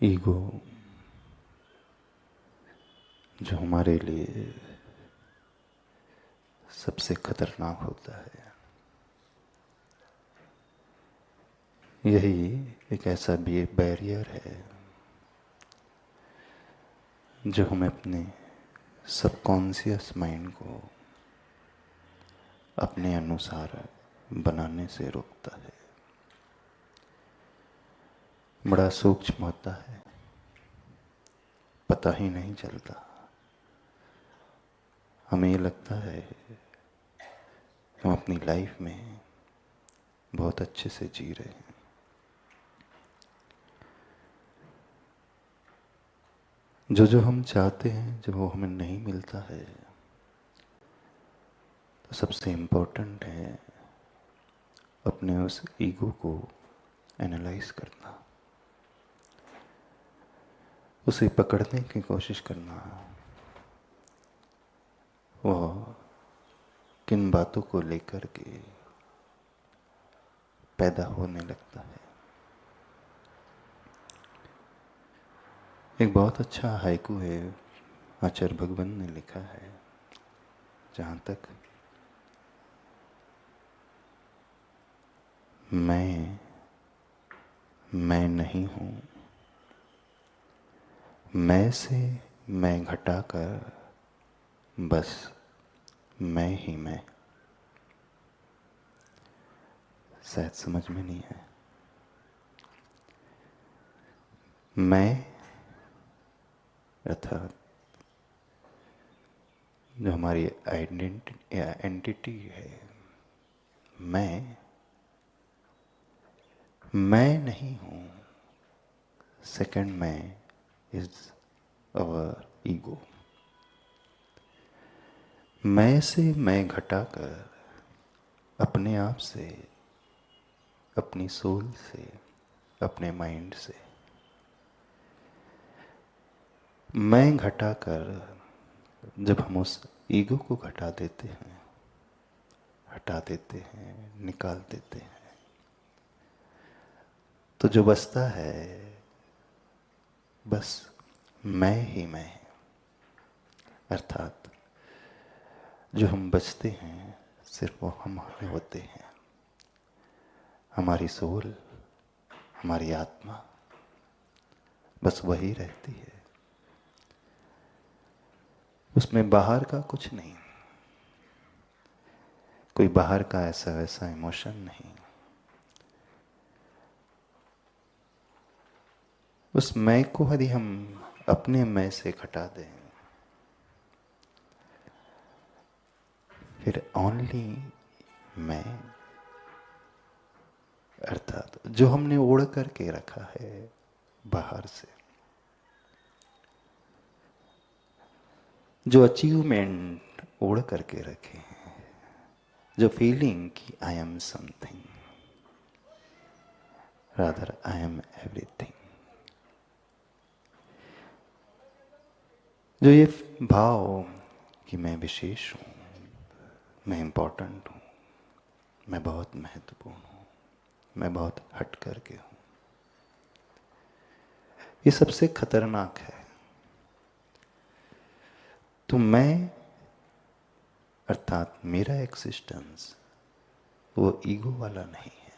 Ego जो हमारे लिए सबसे खतरनाक होता है, यही एक ऐसा भी बैरियर है जो हमें अपने सबकॉन्शियस माइंड को अपने अनुसार बनाने से रोकता है। बड़ा सूक्ष्म होता है, पता ही नहीं चलता। हमें ये लगता है हम अपनी लाइफ में बहुत अच्छे से जी रहे हैं। जो हम चाहते हैं जब वो हमें नहीं मिलता है, तो सबसे इम्पोर्टेंट है अपने उस ईगो को एनालाइज करना, उसे पकड़ने की कोशिश करना। वो किन बातों को लेकर के पैदा होने लगता है। एक बहुत अच्छा हाइकू है, आचार्य भगवान ने लिखा है, जहाँ तक मैं नहीं हूँ, मैं से मैं घटाकर बस मैं ही मैं। शायद समझ में नहीं है। मैं अर्थात जो हमारी आइडेंटिटी या एंटिटी है, मैं नहीं हूँ। सेकंड मैं इज अवर ईगो। मैं से मैं घटाकर अपने आप से, अपनी सोल से, अपने माइंड से मैं घटाकर जब हम उस ईगो को हटा देते हैं, निकाल देते हैं, तो जो बचता है बस मैं ही मैं। अर्थात जो हम बचते हैं सिर्फ वो हम होते हैं। हमारी सोल, हमारी आत्मा बस वही रहती है। उसमें बाहर का कुछ नहीं, कोई बाहर का ऐसा वैसा इमोशन नहीं। उस मैं को यदि हम अपने मैं से घटा दें, फिर ओनली मैं, अर्थात जो हमने ओढ़ करके रखा है बाहर से, जो अचीवमेंट ओढ़ करके रखे हैं, जो फीलिंग कि I am something rather I am everything, जो ये भाव कि मैं विशेष हूँ, मैं इम्पोर्टेंट हूँ, मैं बहुत महत्वपूर्ण हूँ, मैं बहुत हट करके हूँ, ये सबसे खतरनाक है। तो मैं अर्थात मेरा एक्सिस्टेंस वो ईगो वाला नहीं है।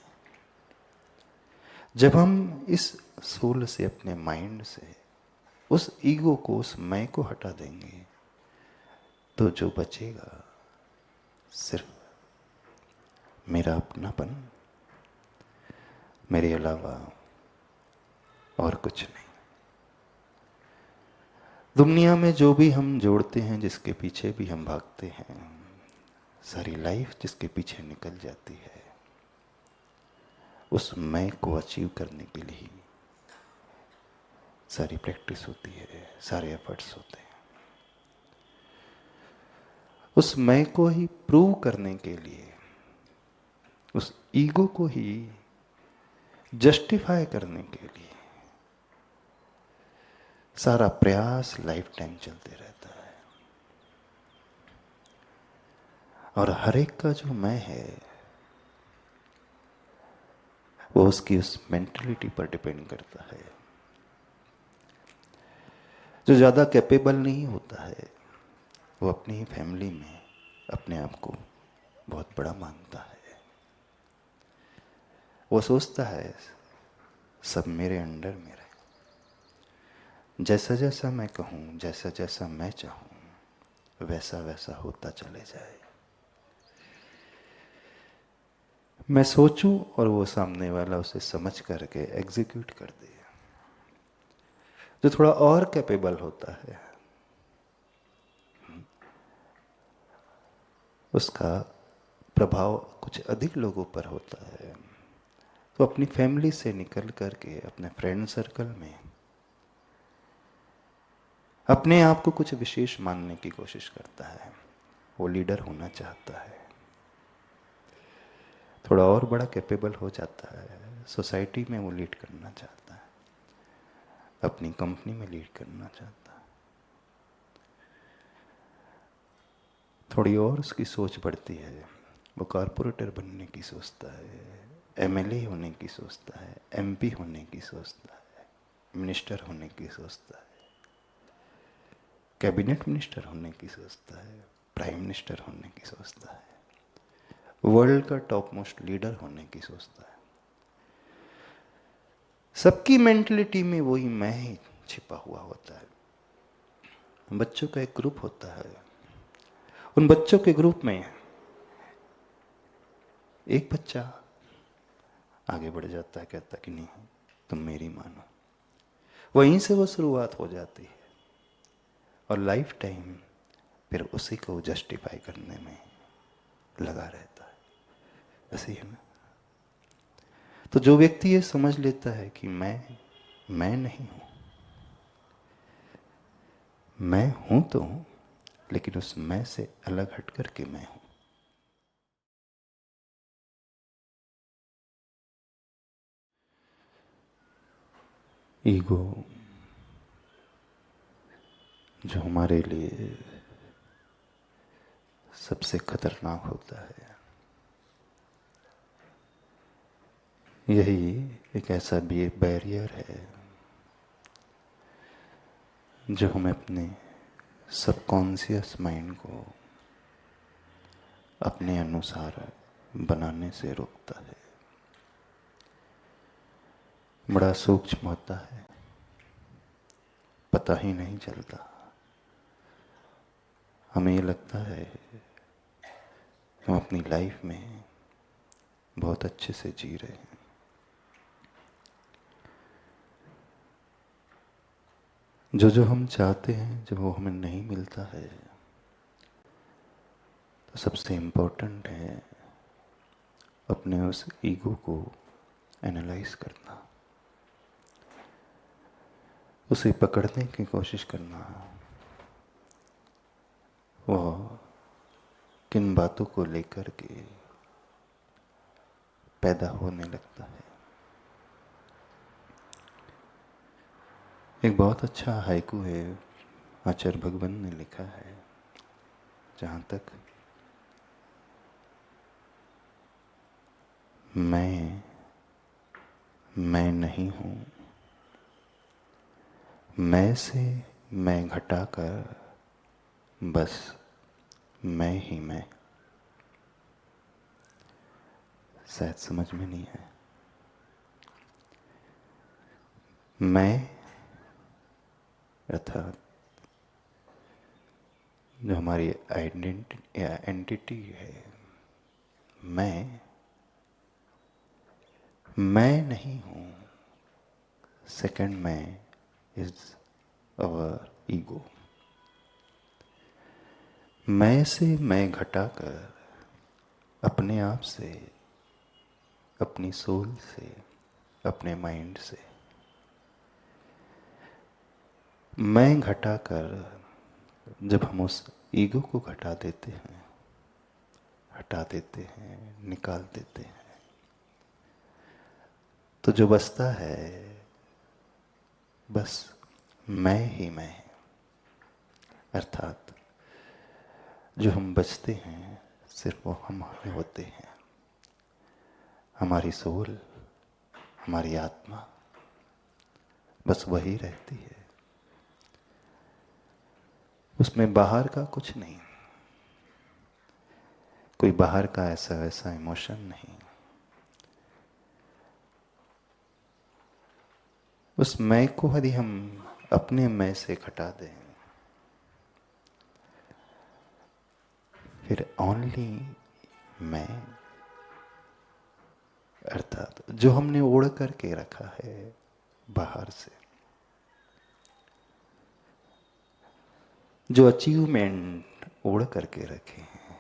जब हम इस सोल से, अपने माइंड से उस ईगो को, उस मैं को हटा देंगे, तो जो बचेगा सिर्फ मेरा अपनापन, मेरे अलावा और कुछ नहीं। दुनिया में जो भी हम जोड़ते हैं, जिसके पीछे भी हम भागते हैं, सारी लाइफ जिसके पीछे निकल जाती है, उस मैं को अचीव करने के लिए सारी प्रैक्टिस होती है, सारे एफर्ट्स होते हैं। उस मैं को ही प्रूव करने के लिए, उस ईगो को ही जस्टिफाई करने के लिए सारा प्रयास लाइफ टाइम चलते रहता है। और हर एक का जो मैं है वो उसकी उस मेंटलिटी पर डिपेंड करता है जो ज़्यादा कैपेबल नहीं होता है वो अपनी ही फैमिली में अपने आप को बहुत बड़ा मानता है। वो सोचता है सब मेरे अंडर में रहे, जैसा जैसा मैं कहूँ, जैसा जैसा मैं चाहूँ वैसा वैसा होता चले जाए। मैं सोचूं और वो सामने वाला उसे समझ करके एग्जीक्यूट कर दे। जो थोड़ा और कैपेबल होता है उसका प्रभाव कुछ अधिक लोगों पर होता है। तो अपनी फैमिली से निकल करके अपने फ्रेंड सर्कल में अपने आप को कुछ विशेष मानने की कोशिश करता है। वो लीडर होना चाहता है, थोड़ा और बड़ा कैपेबल हो जाता है, सोसाइटी में वो लीड करना चाहता है, अपनी कंपनी में लीड करना चाहता है। थोड़ी और उसकी सोच बढ़ती है, वो कारपोरेटर बनने की सोचता है, एमएलए होने की सोचता है, एमपी होने की सोचता है, मिनिस्टर होने की सोचता है, कैबिनेट मिनिस्टर होने की सोचता है, प्राइम मिनिस्टर होने की सोचता है, वर्ल्ड का टॉप मोस्ट लीडर होने की सोचता है। सबकी मेंटलिटी में वही मैं ही छिपा हुआ होता है। बच्चों का एक ग्रुप होता है, उन बच्चों के ग्रुप में एक बच्चा आगे बढ़ जाता है, कहता कि नहीं तुम मेरी मानो। वहीं से वो शुरुआत हो जाती है और लाइफ टाइम फिर उसी को जस्टिफाई करने में लगा रहता है। ऐसे ही है ना। तो जो व्यक्ति ये समझ लेता है कि मैं नहीं हूं, मैं हूं तो हूं, लेकिन उस मैं से अलग हट करके मैं हूं। ईगो जो हमारे लिए सबसे खतरनाक होता है, यही एक ऐसा भी बैरियर है जो हमें अपने सबकॉन्शियस माइंड को अपने अनुसार बनाने से रोकता है। बड़ा सूक्ष्म होता है, पता ही नहीं चलता। हमें ये लगता है हम अपनी लाइफ में बहुत अच्छे से जी रहे हैं। जो जो हम चाहते हैं जब वो हमें नहीं मिलता है तो सबसे इम्पोर्टेंट है अपने उस ईगो को एनालाइज करना, उसे पकड़ने की कोशिश करना। वो किन बातों को लेकर के पैदा होने लगता है। एक बहुत अच्छा हाइकू है, आचार्य भगवान ने लिखा है, जहाँ तक मैं नहीं हूँ, मैं से मैं घटाकर बस मैं ही मैं। शायद समझ में नहीं है। मैं अर्थात जो हमारी आइडेंटिटी या एंटिटी है, मैं नहीं हूँ। सेकंड मैं इज अवर ईगो। मैं से मैं घटाकर अपने आप से, अपनी सोल से, अपने माइंड से मैं घटाकर जब हम उस ईगो को घटा देते हैं, हटा देते हैं, निकाल देते हैं, तो जो बचता है बस मैं ही मैं। अर्थात जो हम बचते हैं सिर्फ वो हम होते हैं। हमारी सोल, हमारी आत्मा बस वही रहती है। उसमें बाहर का कुछ नहीं, कोई बाहर का ऐसा वैसा इमोशन नहीं। उस मैं को यदि हम अपने मैं से घटा दें, फिर ओनली मैं, अर्थात जो हमने ओढ़ करके रखा है बाहर से, जो अचीवमेंट ओढ़ करके रखे हैं,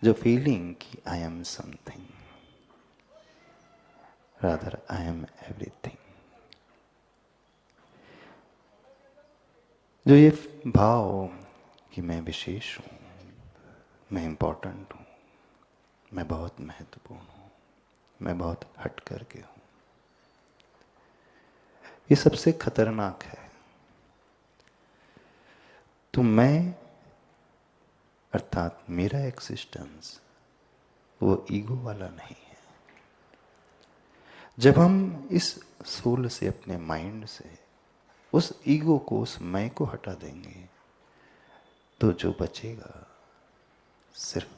जो फीलिंग कि I am something, rather I am everything, जो ये भाव कि मैं विशेष हूं, मैं इंपॉर्टेंट हूं, मैं बहुत महत्वपूर्ण हूं, मैं बहुत हट करके हूं, ये सबसे खतरनाक है। तो मैं अर्थात मेरा एक्सिस्टेंस वो ईगो वाला नहीं है। जब हम इस सोल से, अपने माइंड से उस ईगो को, उस मैं को हटा देंगे, तो जो बचेगा सिर्फ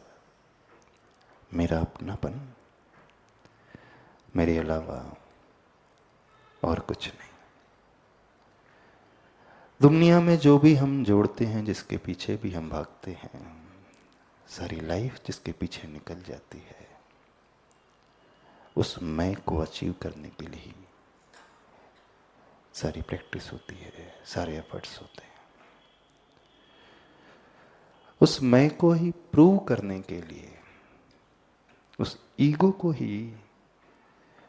मेरा अपनापन, मेरे अलावा और कुछ नहीं। दुनिया में जो भी हम जोड़ते हैं, जिसके पीछे भी हम भागते हैं, सारी लाइफ जिसके पीछे निकल जाती है, उस मैं को अचीव करने के लिए सारी प्रैक्टिस होती है, सारे एफर्ट्स होते हैं। उस मैं को ही प्रूव करने के लिए, उस ईगो को ही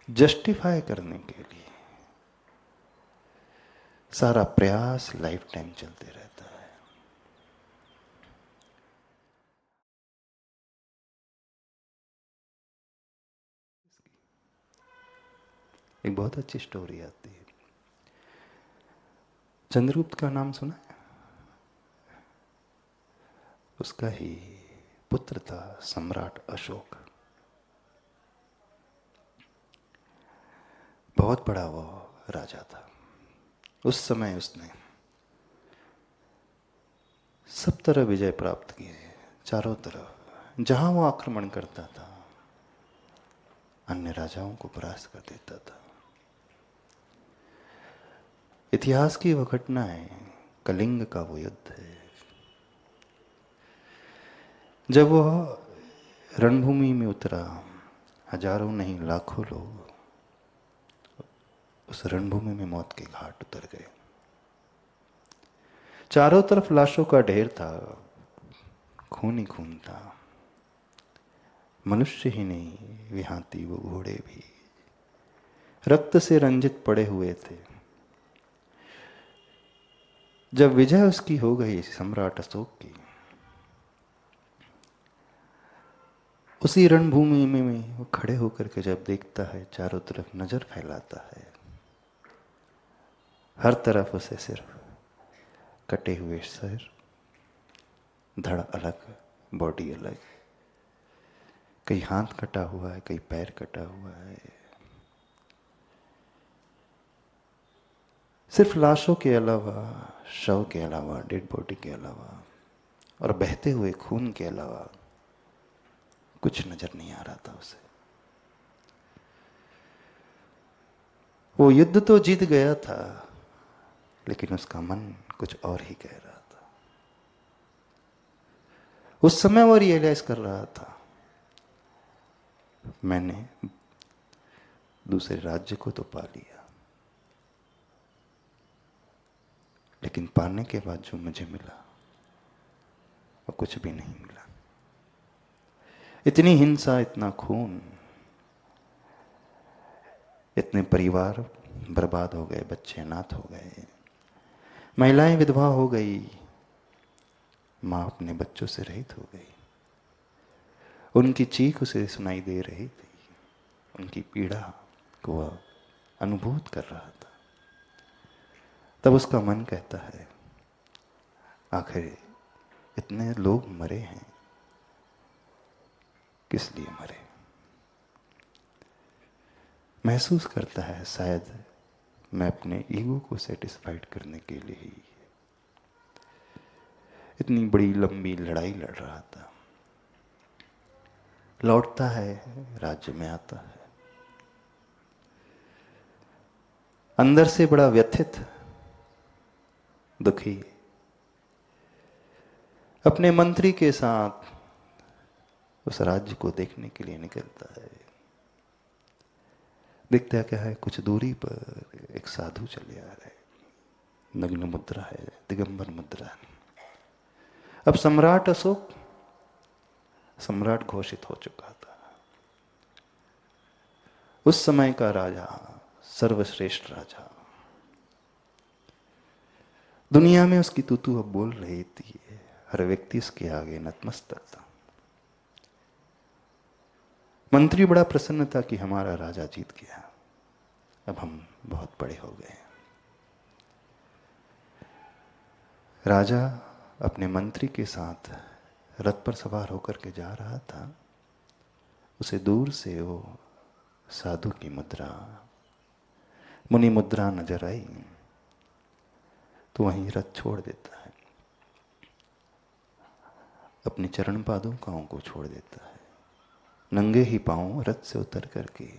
जस्टिफाई करने के लिए सारा प्रयास लाइफ टाइम चलते रहता है। एक बहुत अच्छी स्टोरी आती है। चंद्रगुप्त का नाम सुना है? उसका ही पुत्र था सम्राट अशोक। बहुत बड़ा वो राजा था। उस समय उसने सब तरह विजय प्राप्त किए, चारों तरफ जहां वो आक्रमण करता था अन्य राजाओं को परास्त कर देता था। इतिहास की वह घटना है, कलिंग का वो युद्ध है, जब वह रणभूमि में उतरा। हजारों नहीं लाखों लोग उस रणभूमि में मौत के घाट उतर गए। चारों तरफ लाशों का ढेर था, खून ही खून था। मनुष्य ही नहीं, वे हाथी वो घोड़े भी रक्त से रंजित पड़े हुए थे। जब विजय उसकी हो गई, सम्राट अशोक की, उसी रणभूमि में वो खड़े होकर के जब देखता है, चारों तरफ नजर फैलाता है, हर तरफ उसे सिर्फ कटे हुए सर, धड़ अलग, बॉडी अलग, कहीं हाथ कटा हुआ है, कहीं पैर कटा हुआ है, सिर्फ लाशों के अलावा, शव के अलावा, डेड बॉडी के अलावा और बहते हुए खून के अलावा कुछ नजर नहीं आ रहा था उसे। वो युद्ध तो जीत गया था, लेकिन उसका मन कुछ और ही कह रहा था। उस समय वो रियलाइज कर रहा था, मैंने दूसरे राज्य को तो पा लिया, लेकिन पाने के बाद जो मुझे मिला वो कुछ भी नहीं मिला। इतनी हिंसा, इतना खून, इतने परिवार बर्बाद हो गए, बच्चे अनाथ हो गए, महिलाएं विधवा हो गई, मां अपने बच्चों से रहित हो गई। उनकी चीख उसे सुनाई दे रही थी, उनकी पीड़ा को वह अनुभूत कर रहा था। तब उसका मन कहता है, आखिर इतने लोग मरे हैं, किस लिए मरे? महसूस करता है शायद मैं अपने ईगो को सेटिस्फाइड करने के लिए ही। इतनी बड़ी लंबी लड़ाई लड़ रहा था, लौटता है, राज्य में आता है, अंदर से बड़ा व्यथित, दुखी, अपने मंत्री के साथ उस राज्य को देखने के लिए निकलता है। दिखता क्या है, कुछ दूरी पर एक साधु चले आ रहे, नग्न मुद्रा है, दिगंबर मुद्रा। अब सम्राट अशोक सम्राट घोषित हो चुका था। उस समय का राजा, सर्वश्रेष्ठ राजा, दुनिया में उसकी तूतू अब बोल रही थी, हर व्यक्ति उसके आगे नतमस्तक था। मंत्री बड़ा प्रसन्न था कि हमारा राजा जीत गया, अब हम बहुत बड़े हो गए। राजा अपने मंत्री के साथ रथ पर सवार होकर के जा रहा था। उसे दूर से वो साधु की मुद्रा, मुनि मुद्रा नजर आई, तो वहीं रथ छोड़ देता है, अपने चरण पादुकाओं को छोड़ देता है, नंगे ही पांव रथ से उतर करके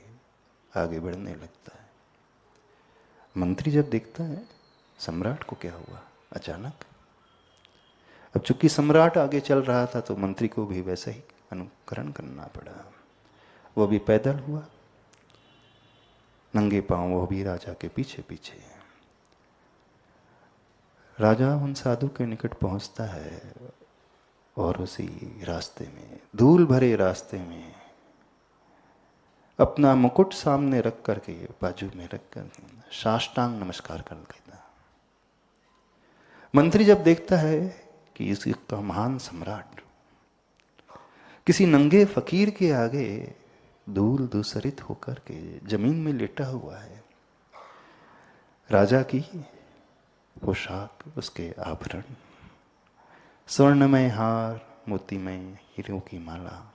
आगे बढ़ने लगता है। मंत्री जब देखता है सम्राट को क्या हुआ अचानक, अब चूंकि सम्राट आगे चल रहा था तो मंत्री को भी वैसा ही अनुकरण करना पड़ा। वो भी पैदल हुआ, नंगे पांव, वो भी राजा के पीछे पीछे। राजा उन साधु के निकट पहुंचता है और उसी रास्ते में, धूल भरे रास्ते में, अपना मुकुट सामने रख करके, बाजू में रख कर साष्टांग नमस्कार कर देता। मंत्री जब देखता है कि इसका महान सम्राट किसी नंगे फकीर के आगे धूल धूसरित होकर के जमीन में लेटा हुआ है, राजा की पोशाक, उसके आभरण, स्वर्णमय हार, मोतीमय हीरों की माला,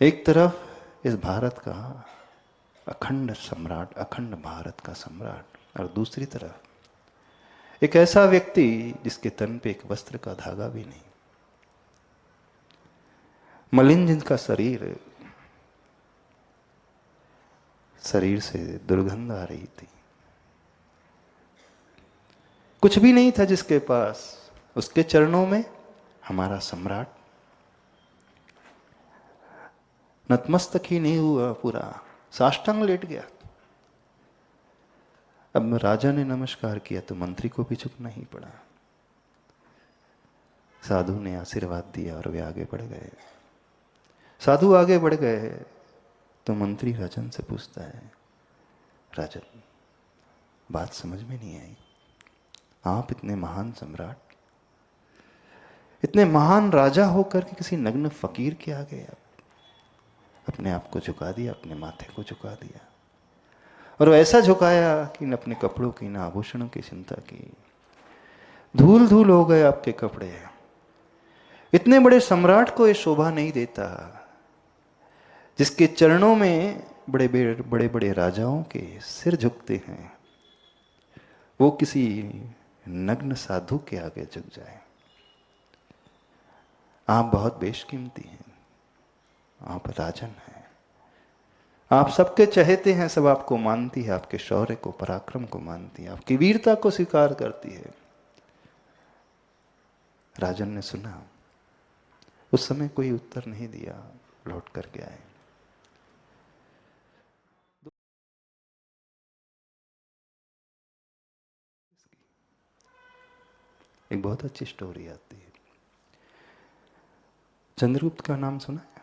एक तरफ इस भारत का अखंड सम्राट, अखंड भारत का सम्राट, और दूसरी तरफ एक ऐसा व्यक्ति जिसके तन पे एक वस्त्र का धागा भी नहीं, मलिन जिनका शरीर से दुर्गंध आ रही थी, कुछ भी नहीं था जिसके पास। उसके चरणों में हमारा सम्राट नतमस्तक ही नहीं हुआ, पूरा साष्टांग लेट गया। अब राजा ने नमस्कार किया तो मंत्री को भी झुकना ही पड़ा। साधु ने आशीर्वाद दिया और वे आगे बढ़ गए। साधु आगे बढ़ गए तो मंत्री राजन से पूछता है, राजन बात समझ में नहीं आई, आप इतने महान सम्राट, इतने महान राजा होकर के किसी नग्न फकीर के आगे आप अपने आप को झुका दिया, अपने माथे को झुका दिया, और ऐसा झुकाया कि न अपने कपड़ों की, न आभूषणों की चिंता की। धूल धूल हो गए आपके कपड़े। इतने बड़े सम्राट को ये शोभा नहीं देता जिसके चरणों में बड़े बड़े बड़े राजाओं के सिर झुकते हैं, वो किसी नग्न साधु के आगे झुक जाए। आप बहुत बेशकीमती हैं, आप राजन हैं, आप सबके चहेते हैं, सब आपको मानती है, आपके शौर्य को, पराक्रम को मानती है, आपकी वीरता को स्वीकार करती है। राजन ने सुना, उस समय कोई उत्तर नहीं दिया, लौट करके आए। एक बहुत अच्छी स्टोरी आती है, चंद्रगुप्त का नाम सुना है?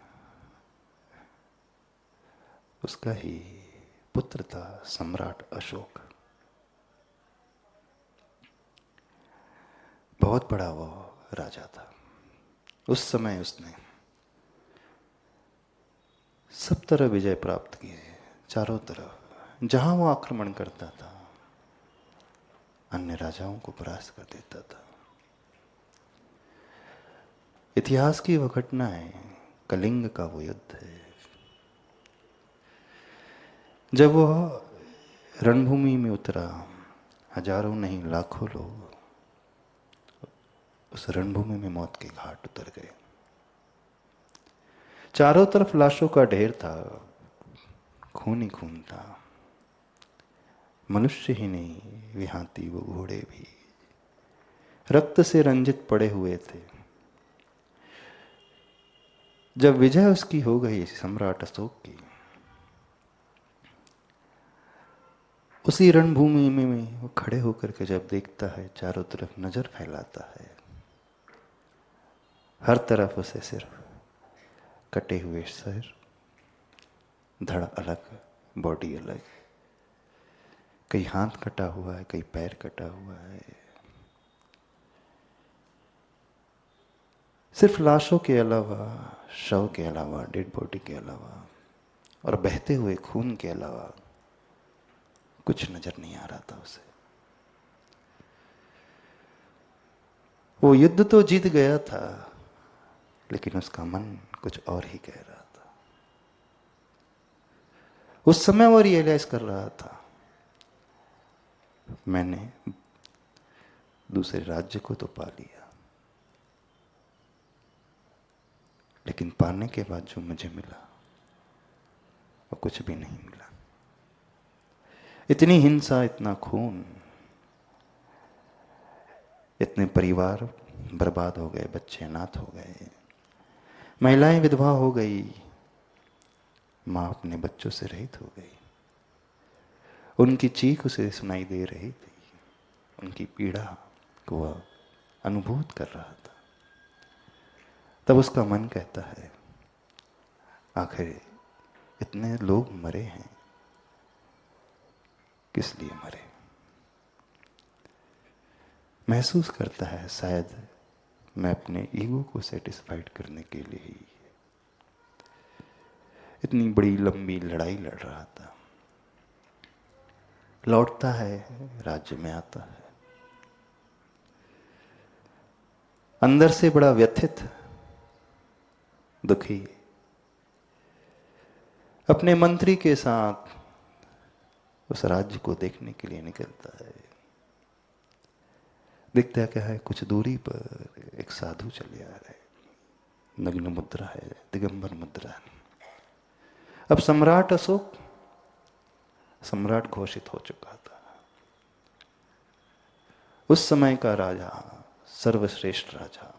उसका ही पुत्र था सम्राट अशोक। बहुत बड़ा वो राजा था। उस समय उसने सब तरह विजय प्राप्त किए, चारों तरफ जहां वो आक्रमण करता था अन्य राजाओं को परास्त कर देता था। इतिहास की वह घटना है, कलिंग का वो युद्ध है, जब वह रणभूमि में उतरा, हजारों नहीं लाखों लोग उस रणभूमि में मौत के घाट उतर गए। चारों तरफ लाशों का ढेर था, खून ही खून था। मनुष्य ही नहीं, वे हाथी वो घोड़े भी रक्त से रंजित पड़े हुए थे। जब विजय उसकी हो गई, सम्राट अशोक की, उसी रणभूमि में वो खड़े होकर के जब देखता है, चारों तरफ नजर फैलाता है, हर तरफ उसे सिर्फ कटे हुए सर, धड़ अलग, बॉडी अलग, कहीं हाथ कटा हुआ है, कहीं पैर कटा हुआ है। सिर्फ लाशों के अलावा, शव के अलावा, डेड बॉडी के अलावा और बहते हुए खून के अलावा कुछ नजर नहीं आ रहा था उसे। वो युद्ध तो जीत गया था, लेकिन उसका मन कुछ और ही कह रहा था। उस समय वो रियलाइज कर रहा था, मैंने दूसरे राज्य को तो पा लिया, लेकिन पाने के बाद जो मुझे मिला वो कुछ भी नहीं मिला। इतनी हिंसा, इतना खून, इतने परिवार बर्बाद हो गए, बच्चे अनाथ हो गए, महिलाएं विधवा हो गई, मां अपने बच्चों से रहित हो गई। उनकी चीख उसे सुनाई दे रही थी, उनकी पीड़ा को वह अनुभूत कर रहा था। तब उसका मन कहता है, आखिर इतने लोग मरे हैं, किस लिए मरे? महसूस करता है, शायद मैं अपने ईगो को सेटिस्फाइड करने के लिए ही इतनी बड़ी लंबी लड़ाई लड़ रहा था। लौटता है, राज्य में आता है, अंदर से बड़ा व्यथित, दुखी, अपने मंत्री के साथ उस राज्य को देखने के लिए निकलता है। दिखता क्या है, कुछ दूरी पर एक साधु चले आ रहे, नग्न मुद्रा है, दिगंबर मुद्रा। अब सम्राट अशोक सम्राट घोषित हो चुका था। उस समय का राजा, सर्वश्रेष्ठ राजा,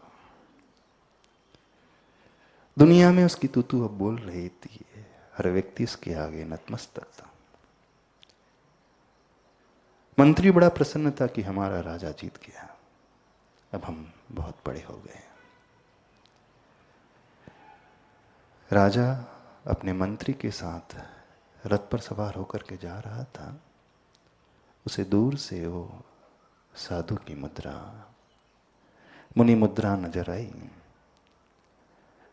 दुनिया में उसकी तूतू अब बोल रही थी, हर व्यक्ति उसके आगे नतमस्तक था। मंत्री बड़ा प्रसन्न था कि हमारा राजा जीत गया, अब हम बहुत बड़े हो गए। राजा अपने मंत्री के साथ रथ पर सवार होकर के जा रहा था। उसे दूर से वो साधु की मुद्रा, मुनि मुद्रा नजर आई,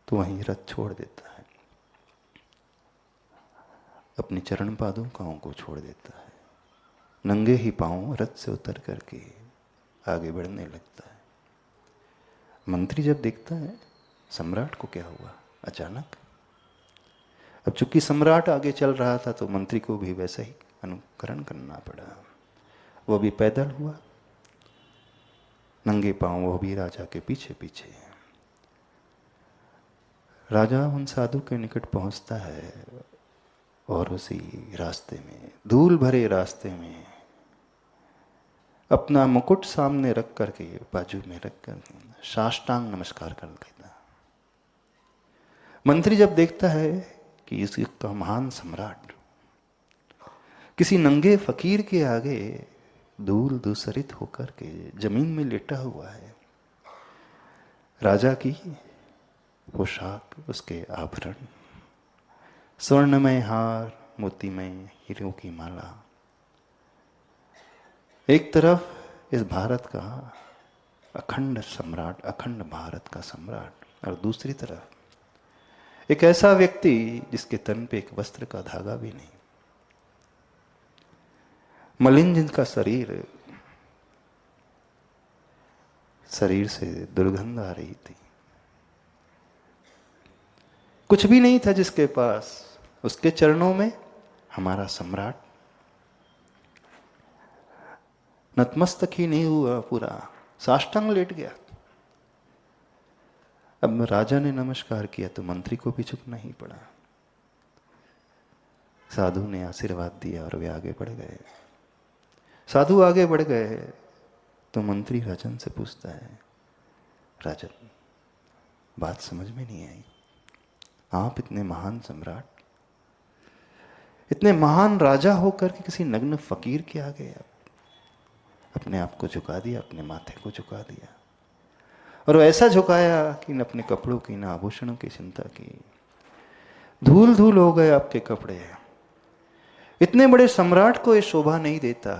तो वहीं रथ छोड़ देता है, अपनी चरण पादुकाओं को छोड़ देता है, नंगे ही पांव रथ से उतर करके आगे बढ़ने लगता है। मंत्री जब देखता है सम्राट को क्या हुआ अचानक, अब चूंकि सम्राट आगे चल रहा था तो मंत्री को भी वैसा ही अनुकरण करना पड़ा। वो भी पैदल हुआ, नंगे पांव, वो भी राजा के पीछे पीछे। राजा उन साधु के निकट पहुंचता है और उसी रास्ते में, धूल भरे रास्ते में, अपना मुकुट सामने रख करके, बाजू में रख कर साष्टांग नमस्कार कर देता। मंत्री जब देखता है कि इसका महान सम्राट किसी नंगे फकीर के आगे धूल दूसरित होकर के जमीन में लेटा हुआ है, राजा की पोशाक, उसके आभरण, स्वर्णमय हार, मोतीमय हीरों की माला, एक तरफ इस भारत का अखंड सम्राट, अखंड भारत का सम्राट, और दूसरी तरफ एक ऐसा व्यक्ति जिसके तन पे एक वस्त्र का धागा भी नहीं, मलिन जिनका शरीर से दुर्गंध आ रही थी, कुछ भी नहीं था जिसके पास। उसके चरणों में हमारा सम्राट नतमस्तक ही नहीं हुआ, पूरा साष्टांग लेट गया। अब राजा ने नमस्कार किया तो मंत्री को भी झुकना ही पड़ा। साधु ने आशीर्वाद दिया और वे आगे बढ़ गए। साधु आगे बढ़ गए तो मंत्री राजन से पूछता है, राजन बात समझ में नहीं आई, आप इतने महान सम्राट, इतने महान राजा होकर के किसी नग्न फकीर के आगे अपने आप को झुका दिया, अपने माथे को झुका दिया, और ऐसा झुकाया कि न अपने कपड़ों की न आभूषणों की चिंता की। धूल धूल हो गए आपके कपड़े। इतने बड़े सम्राट को ये शोभा नहीं देता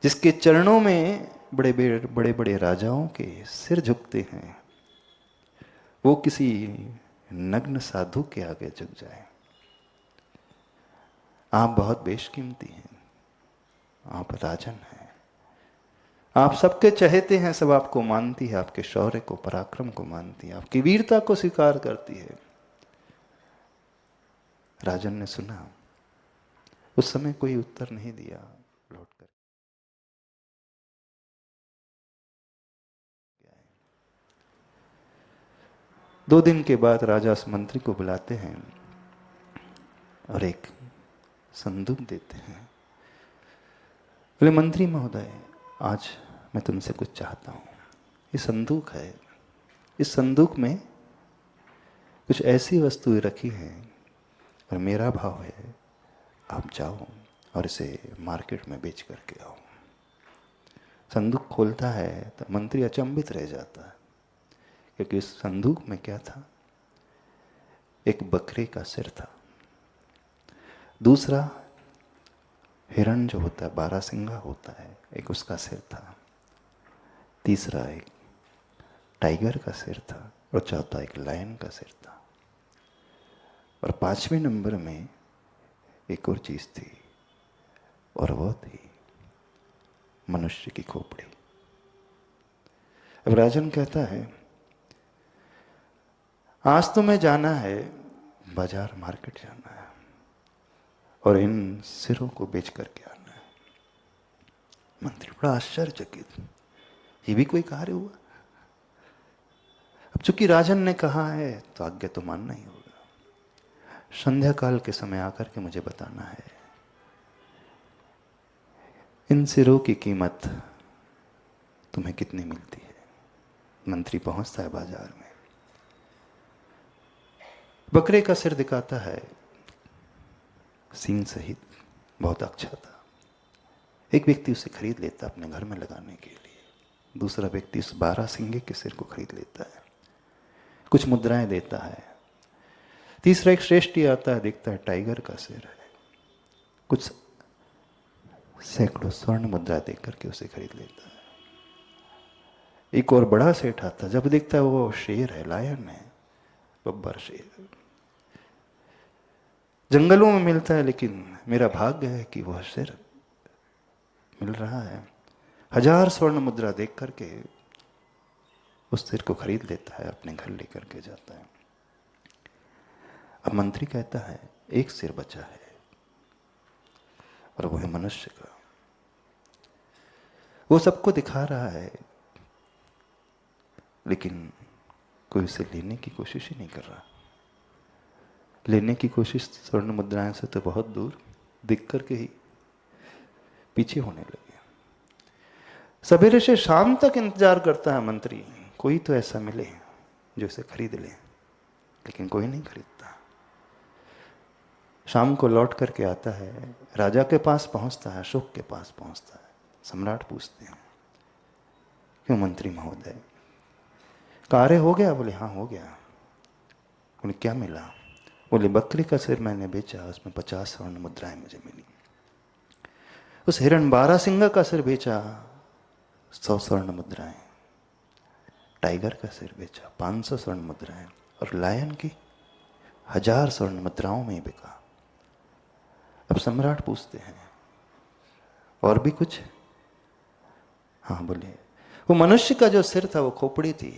जिसके चरणों में बड़े बड़े बड़े राजाओं के सिर झुकते हैं, वो किसी नग्न साधु के आगे झुक जाए। आप बहुत बेशकीमती हैं, आप राजन हैं, आप सबके चहेते हैं, सब आपको मानती है, आपके शौर्य को पराक्रम को मानती है, आपकी वीरता को स्वीकार करती है। राजन ने सुना, उस समय कोई उत्तर नहीं दिया, लौट कर 2 दिन के बाद राजा उस मंत्री को बुलाते हैं और एक संदूक देते हैं। बोले, मंत्री महोदय आज मैं तुमसे कुछ चाहता हूं। ये संदूक है, इस संदूक में कुछ ऐसी वस्तुएं रखी हैं और मेरा भाव है आप जाओ और इसे मार्केट में बेच करके आओ। संदूक खोलता है तो मंत्री अचंभित रह जाता है, क्योंकि इस संदूक में क्या था? एक बकरे का सिर था, दूसरा हिरण जो होता है, बारहसिंगा होता है, एक उसका सिर था, तीसरा एक टाइगर का सिर था, और चौथा एक लायन का सिर था, और 5वें नंबर में एक और चीज थी, और वो थी मनुष्य की खोपड़ी। अब राजन कहता है, आज तो मैं जाना है बाजार, मार्केट जाना है और इन सिरों को बेच करके आना है। मंत्री बड़ा आश्चर्यचकित, ये भी कोई कार्य हुआ? अब चूंकि राजन ने कहा है तो आज्ञा तो मानना ही होगा। संध्या काल के समय आकर के मुझे बताना है इन सिरों की कीमत तुम्हें कितनी मिलती है। मंत्री पहुंचता है बाजार में, बकरे का सिर दिखाता है, सींग सहित, बहुत अच्छा था। एक व्यक्ति उसे खरीद लेता अपने घर में लगाने के लिए, दूसरा व्यक्ति उस 12 सिंगे के सिर को खरीद लेता है, कुछ मुद्राएं देता है, तीसरा एक श्रेष्ठी आता है, देखता है टाइगर का सिर है, कुछ सैकड़ों स्वर्ण मुद्रा देकर करके उसे खरीद लेता है। एक और बड़ा सेठ आता, जब देखता है वो शेर है, लायन है, बब्बर शेर, जंगलों में मिलता है, लेकिन मेरा भाग्य है कि वह सिर मिल रहा है। 1000 स्वर्ण मुद्रा देख करके उस सिर को खरीद लेता है, अपने घर लेकर के जाता है। अब मंत्री कहता है, एक सिर बचा है और वो है मनुष्य का। वो सबको दिखा रहा है, लेकिन कोई उसे लेने की कोशिश ही नहीं कर रहा। लेने की कोशिश स्वर्ण मुद्राएं से तो बहुत दूर, दिख करके ही पीछे होने लगे। सवेरे से शाम तक इंतजार करता है मंत्री, कोई तो ऐसा मिले जो इसे खरीद ले, लेकिन कोई नहीं खरीदता। शाम को लौट करके आता है, राजा के पास पहुंचता है, अशोक के पास पहुंचता है। सम्राट पूछते हैं, क्यों मंत्री महोदय, कार्य हो गया? बोले, हाँ हो गया। बोले, क्या मिला? बोले, बकरी का सिर मैंने बेचा, उसमें 50 स्वर्ण मुद्राएं मुझे मिली। उस हिरण बारहसिंगा का सिर बेचा, 100 स्वर्ण मुद्राएं। टाइगर का सिर बेचा, 500 स्वर्ण मुद्राएं, और लायन की 1000 स्वर्ण मुद्राओं में बिका। अब सम्राट पूछते हैं, और भी कुछ? हाँ। बोले, वो मनुष्य का जो सिर था वो खोपड़ी थी।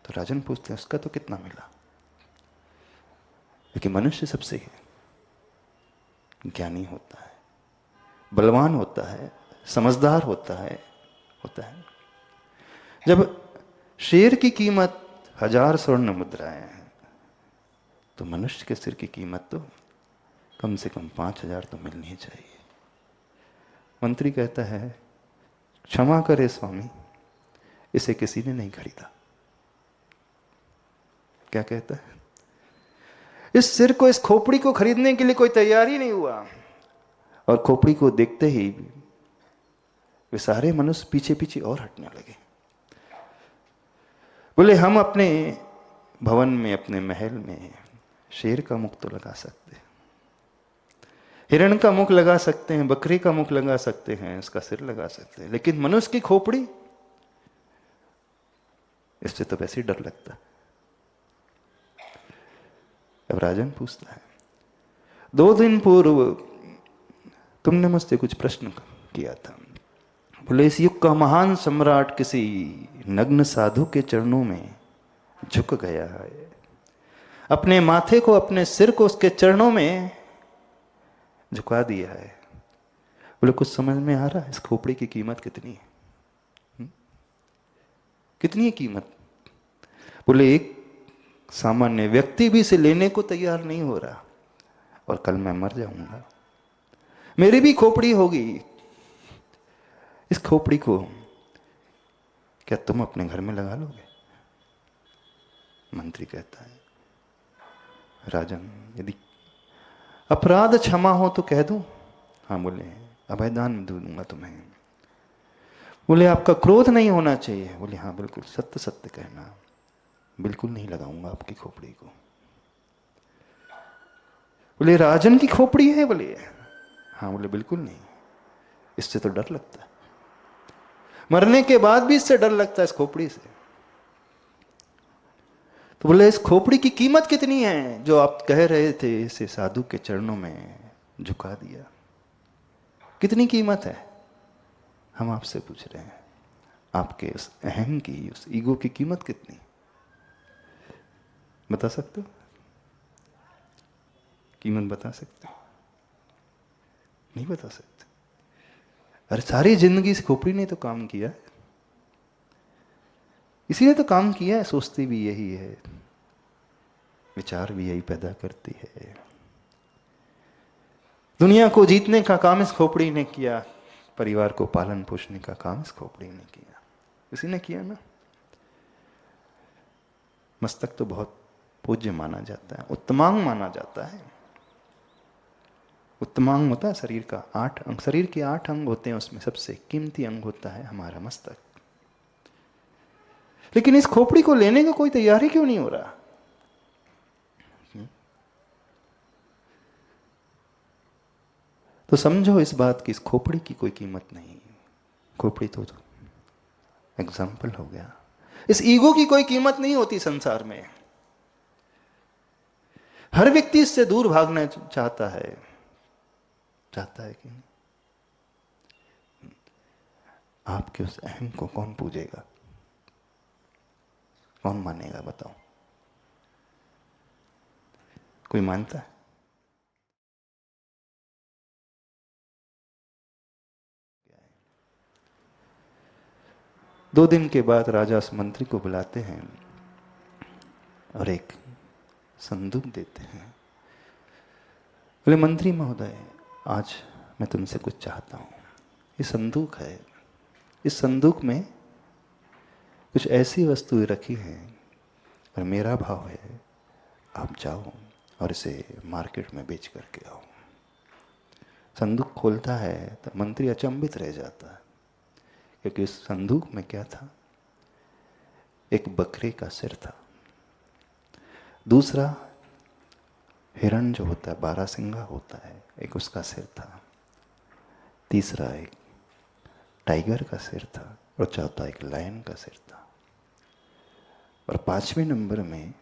तो राजन पूछते हैं, उसका तो कितना मिला? लेकिन मनुष्य सबसे ज्ञानी होता है, बलवान होता है, समझदार होता है। जब शेर की कीमत 1000 स्वर्ण मुद्राएं हैं, तो मनुष्य के सिर की कीमत तो कम से कम 5000 तो मिलनी ही चाहिए। मंत्री कहता है क्षमा करे स्वामी, इसे किसी ने नहीं खरीदा। क्या कहता है? इस सिर को, इस खोपड़ी को खरीदने के लिए कोई तैयार ही नहीं हुआ। और खोपड़ी को देखते ही वे सारे मनुष्य पीछे पीछे और हटने लगे। बोले हम अपने भवन में, अपने महल में शेर का मुख तो लगा सकते हैं, हिरण का मुख लगा सकते हैं, बकरी का मुख लगा सकते हैं, इसका सिर लगा सकते हैं, लेकिन मनुष्य की खोपड़ी, इससे तो वैसे ही डर लगता है। अब राजन पूछता है 2 दिन पूर्व तुमने मुझसे कुछ प्रश्न किया था। बोले इस युग का महान सम्राट किसी नग्न साधु के चरणों में झुक गया है, अपने माथे को, अपने सिर को उसके चरणों में झुका दिया है। बोले कुछ समझ में आ रहा है इस खोपड़ी की कीमत कितनी है? कितनी है कीमत? बोले एक सामान्य व्यक्ति भी इसे लेने को तैयार नहीं हो रहा, और कल मैं मर जाऊंगा, मेरी भी खोपड़ी होगी। इस खोपड़ी को क्या तुम अपने घर में लगा लोगे? मंत्री कहता है राजन, यदि अपराध क्षमा हो तो कह दूं? हाँ। बोले अभयदान दूंगा तुम्हें। बोले आपका क्रोध नहीं होना चाहिए। बोले हाँ बिल्कुल, सत्य सत्य कहना, बिल्कुल नहीं लगाऊंगा आपकी खोपड़ी को। बोले राजन की खोपड़ी है? बोले हाँ। बोले बिल्कुल नहीं, इससे तो डर लगता है, मरने के बाद भी इससे डर लगता है, इस खोपड़ी से। तो बोले इस खोपड़ी की कीमत कितनी है जो आप कह रहे थे इसे साधु के चरणों में झुका दिया? कितनी कीमत है? हम आपसे पूछ रहे हैं, आपके उस अहम की, उस ईगो की कीमत कितनी? बता सकते हो? कीमत बता सकते हो? नहीं बता सकते। अरे सारी जिंदगी इस खोपड़ी ने तो काम किया है, इसी ने तो काम किया है। सोचती भी यही है, विचार भी यही पैदा करती है, दुनिया को जीतने का काम इस खोपड़ी ने किया, परिवार को पालन पोषण का काम इस खोपड़ी ने किया, इसी ने किया ना। मस्तक तो बहुत पूज्य माना जाता है, उत्तमांग माना जाता है। उत्तमांग होता है शरीर का 8 अंग, शरीर के 8 अंग होते हैं, उसमें सबसे कीमती अंग होता है हमारा मस्तक। लेकिन इस खोपड़ी को लेने का कोई तैयारी क्यों नहीं हो रहा? तो समझो इस बात की, इस खोपड़ी की कोई कीमत नहीं। खोपड़ी तो एग्जाम्पल हो गया। इस ईगो की कोई कीमत नहीं होती संसार में। हर व्यक्ति इससे दूर भागना चाहता है कि नहीं? आपके उस अहम को कौन पूजेगा, कौन मानेगा? बताओ, कोई मानता है? 2 दिन के बाद राजा उस मंत्री को बुलाते हैं और एक संदूक देते हैं। बोले मंत्री महोदय, आज मैं तुमसे कुछ चाहता हूं। ये संदूक है, इस संदूक में कुछ ऐसी वस्तुएं रखी हैं और मेरा भाव है, आप जाओ और इसे मार्केट में बेच करके आओ। संदूक खोलता है तो मंत्री अचंभित रह जाता है, क्योंकि इस संदूक में क्या था? एक बकरे का सिर था, दूसरा हिरण जो होता है, बारहसिंगा होता है, एक उसका सिर था, तीसरा एक टाइगर का सिर था, और चौथा एक लायन का सिर था, और 5वें नंबर में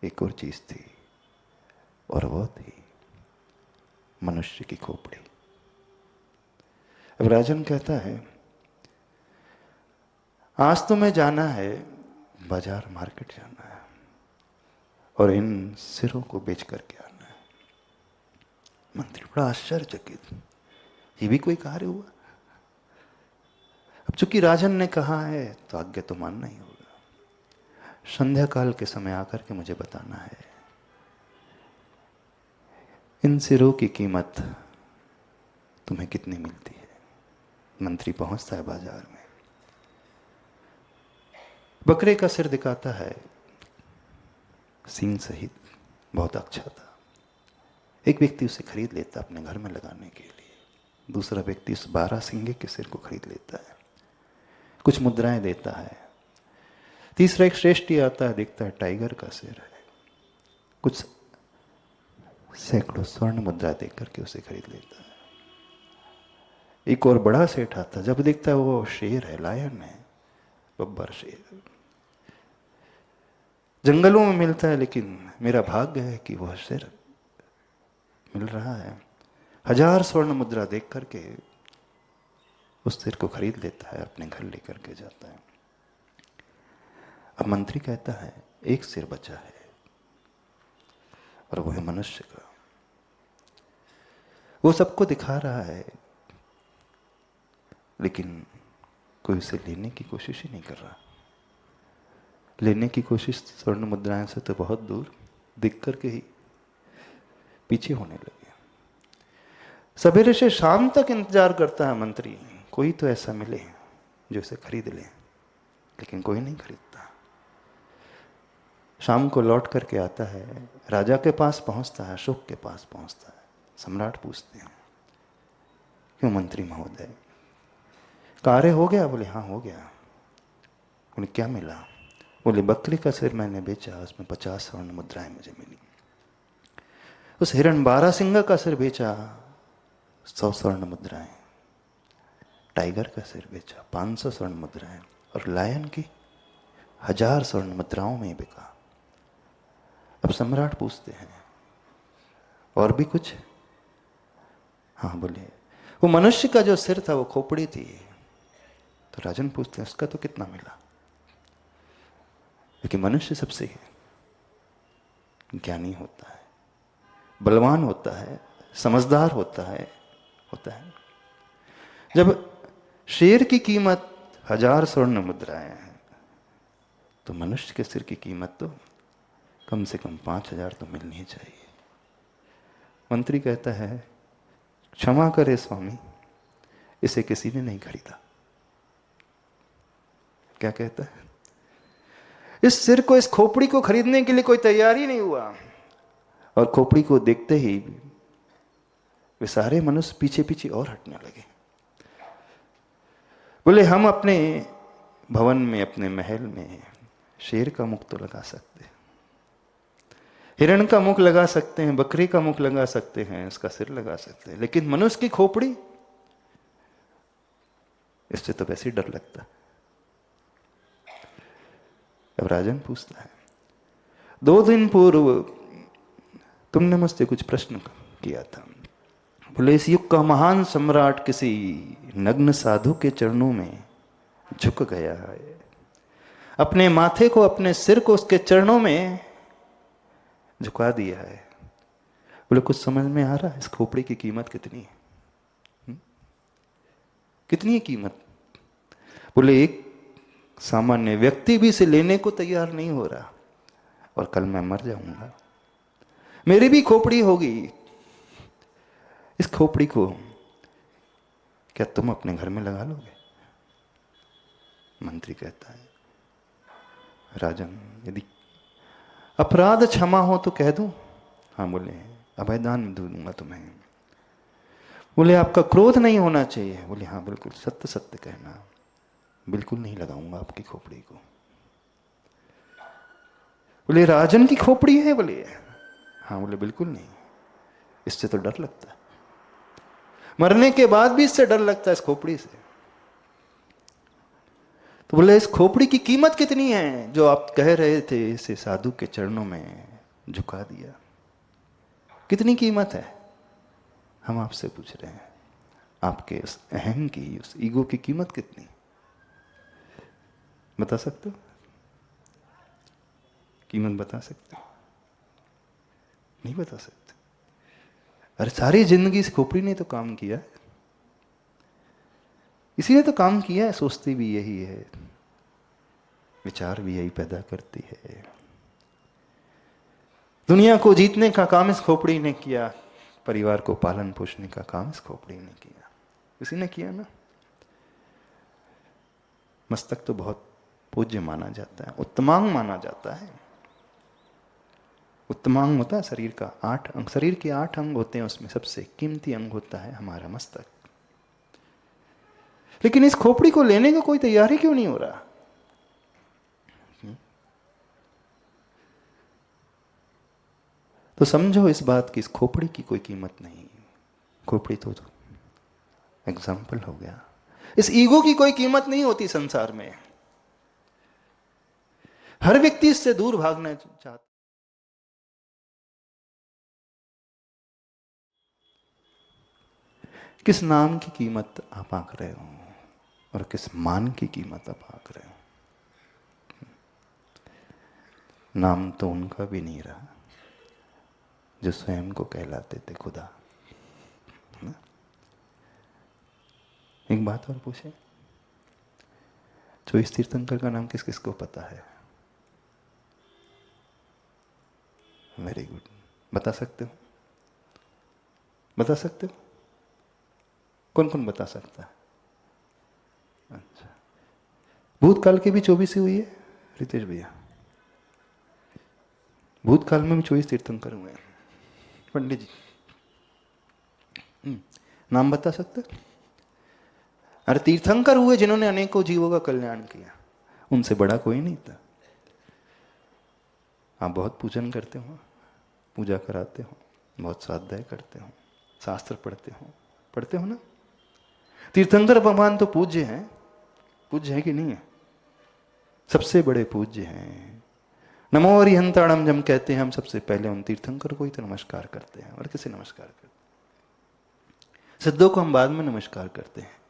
एक और चीज थी, और वो थी मनुष्य की खोपड़ी। अब राजन कहता है आज तो मैं जाना है, बाजार मार्केट जाना है और इन सिरों को बेच करके आना है। मंत्री बड़ा आश्चर्यचकित, ये भी कोई कार्य हुआ? अब चूंकि राजन ने कहा है तो आज्ञा तो मानना ही होगा। संध्या काल के समय आकर के मुझे बताना है इन सिरों की कीमत तुम्हें कितनी मिलती है। मंत्री पहुंचता है बाजार में, बकरे का सिर दिखाता है, सींग सहित, बहुत अच्छा था। एक व्यक्ति उसे खरीद लेता अपने घर में लगाने के लिए, दूसरा व्यक्ति उस 12 सिंगे के सिर को खरीद लेता है, कुछ मुद्राएं देता है। तीसरा एक श्रेष्ठी आता है, देखता है टाइगर का सिर है, कुछ सैकड़ों स्वर्ण मुद्रा देख करके उसे खरीद लेता है। एक और बड़ा सेठ आता, जब देखता है वो शेर है, लायन है, बब्बर शेर, जंगलों में मिलता है, लेकिन मेरा भाग्य है कि वह सिर मिल रहा है। 1000 स्वर्ण मुद्रा देख करके उस सिर को खरीद लेता है, अपने घर लेकर के जाता है। अब मंत्री कहता है एक सिर बचा है, और वो है मनुष्य का। वो सबको दिखा रहा है, लेकिन कोई उसे लेने की कोशिश ही नहीं कर रहा। लेने की कोशिश स्वर्ण मुद्राएं से तो बहुत दूर, दिख करके ही पीछे होने लगे। सवेरे से शाम तक इंतजार करता है मंत्री, कोई तो ऐसा मिले जो इसे खरीद ले, लेकिन कोई नहीं खरीदता। शाम को लौट करके आता है, राजा के पास पहुंचता है, अशोक के पास पहुंचता है। सम्राट पूछते हैं क्यों मंत्री महोदय, कार्य हो गया? बोले हाँ हो गया। बोले क्या मिला? बोले बकरी का सिर मैंने बेचा, उसमें 50 स्वर्ण मुद्राएं मुझे मिली। उस हिरण 12 सिंह का सिर बेचा, 100 स्वर्ण मुद्राएं। टाइगर का सिर बेचा, 500 स्वर्ण मुद्राएं। और लायन की 1000 स्वर्ण मुद्राओं में बिका। अब सम्राट पूछते हैं और भी कुछ? हाँ बोले वो मनुष्य का जो सिर था वो खोपड़ी थी। तो राजन पूछते हैं उसका तो कितना मिला? लेकिन मनुष्य सबसे ज्ञानी होता है, बलवान होता है, समझदार होता है। जब शेर की कीमत 1000 स्वर्ण मुद्राएं हैं, तो मनुष्य के सिर की कीमत तो कम से कम 5000 तो मिलनी ही चाहिए। मंत्री कहता है क्षमा करे स्वामी, इसे किसी ने नहीं खरीदा। क्या कहता है? इस सिर को, इस खोपड़ी को खरीदने के लिए कोई तैयार ही नहीं हुआ। और खोपड़ी को देखते ही वे सारे मनुष्य पीछे पीछे और हटने लगे। बोले हम अपने भवन में, अपने महल में शेर का मुख तो लगा सकते हैं, हिरण का मुख लगा सकते हैं, बकरी का मुख लगा सकते हैं, इसका सिर लगा सकते हैं, लेकिन मनुष्य की खोपड़ी, इससे तो वैसे ही डर लगता। अब राजन पूछता है 2 दिन पूर्व तुमने मुझसे कुछ प्रश्न किया था। बोले इस युग का महान सम्राट किसी नग्न साधु के चरणों में झुक गया है, अपने माथे को, अपने सिर को उसके चरणों में झुका दिया है। बोले कुछ समझ में आ रहा है इस खोपड़ी की कीमत कितनी है? कितनी है कीमत? बोले एक सामान्य व्यक्ति भी इसे लेने को तैयार नहीं हो रहा, और कल मैं मर जाऊंगा, मेरी भी खोपड़ी होगी। इस खोपड़ी को क्या तुम अपने घर में लगा लोगे? मंत्री कहता है राजन यदि अपराध क्षमा हो तो कह दूं? हाँ बोले अभयदान दूंगा तुम्हें। बोले आपका क्रोध नहीं होना चाहिए। बोले हाँ बिल्कुल, सत्य सत्य कहना, बिल्कुल नहीं लगाऊंगा आपकी खोपड़ी को। बोले राजन की खोपड़ी है? बोले हाँ। बोले बिल्कुल नहीं, इससे तो डर लगता है, मरने के बाद भी इससे डर लगता है, इस खोपड़ी से। तो बोले इस खोपड़ी की कीमत कितनी है जो आप कह रहे थे इसे साधु के चरणों में झुका दिया? कितनी कीमत है? हम आपसे पूछ रहे हैं, आपके उस अहम की, उस ईगो की कीमत कितनी? बता सकते हो? कीमत बता सकते हो? नहीं बता सकते। अरे सारी जिंदगी इस खोपड़ी ने तो काम किया, इसी ने तो काम किया है, सोचती भी यही है। विचार भी यही पैदा करती है। दुनिया को जीतने का काम इस खोपड़ी ने किया, परिवार को पालन पोषण का काम इस खोपड़ी ने किया। किसी ने किया ना। मस्तक तो बहुत पूज्य माना जाता है, उत्तमांग माना जाता है। उत्तमांग होता है शरीर का 8 अंग, शरीर के 8 अंग होते हैं, उसमें सबसे कीमती अंग होता है हमारा मस्तक। लेकिन इस खोपड़ी को लेने का कोई तैयारी क्यों नहीं हो रहा? तो समझो इस बात की, इस खोपड़ी की कोई कीमत नहीं। खोपड़ी तो एग्जाम्पल हो गया। इस ईगो की कोई कीमत नहीं होती संसार में। हर व्यक्ति इससे दूर भागना चाहता। किस नाम की कीमत आप आंक रहे हो और किस मान की कीमत आप आंक रहे हो? नाम तो उनका भी नहीं रहा जो स्वयं को कहलाते थे खुदा। ना? एक बात और पूछे, 24 तीर्थंकर का नाम किस किस को पता है? Very good. बता सकते हो? बता सकते हो? कौन कौन बता सकता है? अच्छा, भूतकाल की भी 24 ही हुई है रितेश भैया? भूतकाल में भी 24 तीर्थंकर हुए हैं पंडित जी। नाम बता सकते? अरे तीर्थंकर हुए जिन्होंने अनेकों जीवों का कल्याण किया, उनसे बड़ा कोई नहीं था। आप बहुत पूजन करते हो, पूजा कराते हो, बहुत स्वाध्याय करते हो, शास्त्र पढ़ते हो ना? तीर्थंकर भगवान तो पूज्य हैं। पूज्य है कि नहीं है? सबसे बड़े पूज्य हैं। नमो हरिहंताणम जब कहते हैं, हम सबसे पहले उन तीर्थंकर को ही तो नमस्कार करते हैं, और किसे नमस्कार करते हैं? सिद्धों को हम बाद में नमस्कार करते हैं।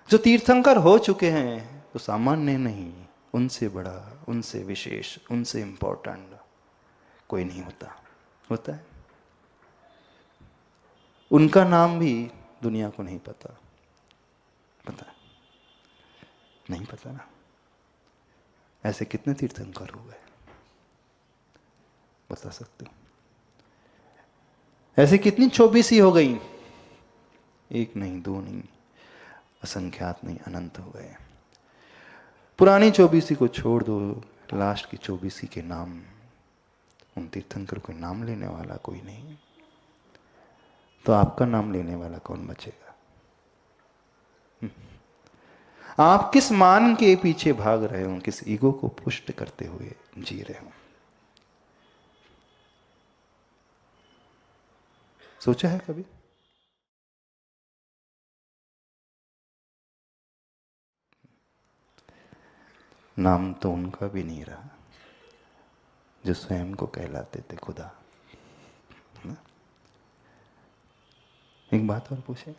जो तीर्थंकर हो चुके हैं तो सामान्य नहीं, उनसे बड़ा, उनसे विशेष, उनसे इंपॉर्टेंट कोई नहीं होता। होता है? उनका नाम भी दुनिया को नहीं पता। पता नहीं? पता ना? ऐसे कितने तीर्थंकर हुए? बता सकते हो? ऐसे कितनी 24 ही हो गई? एक नहीं, दो नहीं, असंख्यात नहीं, अनंत हो गए। पुरानी 24 को छोड़ दो, लास्ट की 24 के नाम, उन तीर्थंकर को नाम लेने वाला कोई नहीं, तो आपका नाम लेने वाला कौन बचेगा? आप किस मान के पीछे भाग रहे हो? किस ईगो को पुष्ट करते हुए जी रहे हो? सोचा है कभी? नाम तो उनका भी नहीं रहा जो स्वयं को कहलाते थे खुदा। ना? एक बात और पूछे,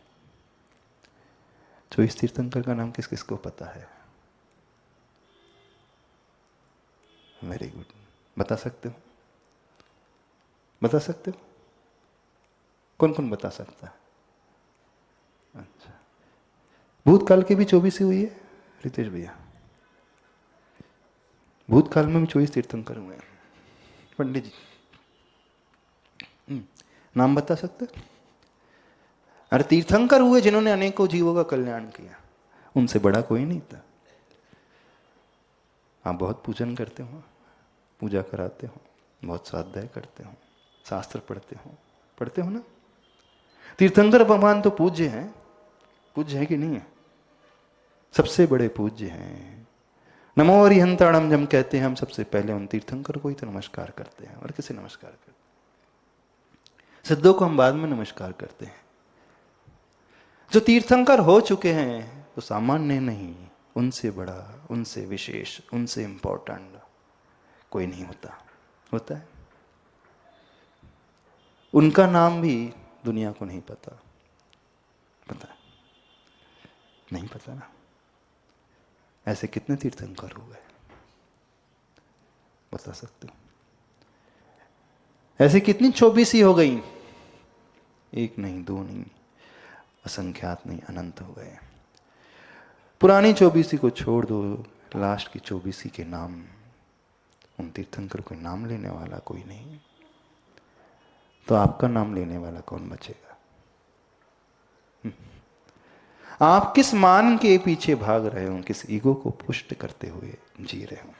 24 तीर्थंकर का नाम किस किस को पता है? Very good. बता सकते हो? बता सकते हो? कौन कौन बता सकता है? अच्छा, भूतकाल की भी 24 ही हुई है रितेश भैया? भूतकाल में भी 24 तीर्थंकर हुए हैं पंडित जी। नाम बता सकते? अरे तीर्थंकर हुए जिन्होंने अनेकों जीवों का कल्याण किया, उनसे बड़ा कोई नहीं था। आप बहुत पूजन करते हो, पूजा कराते हो, बहुत स्वाध्याय करते हो, शास्त्र पढ़ते हो ना? तीर्थंकर भगवान तो पूज्य हैं। पूज्य है कि नहीं है? सबसे बड़े पूज्य हैं। नमो हरिहंताणम जब कहते हैं, हम सबसे पहले उन तीर्थंकर को ही तो नमस्कार करते हैं, और किसे नमस्कार करते हैं? सिद्धों को हम बाद में नमस्कार करते हैं। जो तीर्थंकर हो चुके हैं तो सामान्य नहीं, उनसे बड़ा, उनसे विशेष, उनसे इंपॉर्टेंट कोई नहीं होता। होता है? उनका नाम भी दुनिया को नहीं पता। पता नहीं? पता ना? ऐसे कितने तीर्थंकर हुए? बता सकते हो? ऐसे कितनी 24 ही हो गई? एक नहीं, दो नहीं, असंख्यात नहीं, अनंत हो गए। पुरानी 24 को छोड़ दो, लास्ट की 24 के नाम, उन तीर्थंकर के नाम लेने वाला कोई नहीं, तो आपका नाम लेने वाला कौन बचेगा? आप किस मान के पीछे भाग रहे हो, किस ईगो को पुष्ट करते हुए जी रहे हो?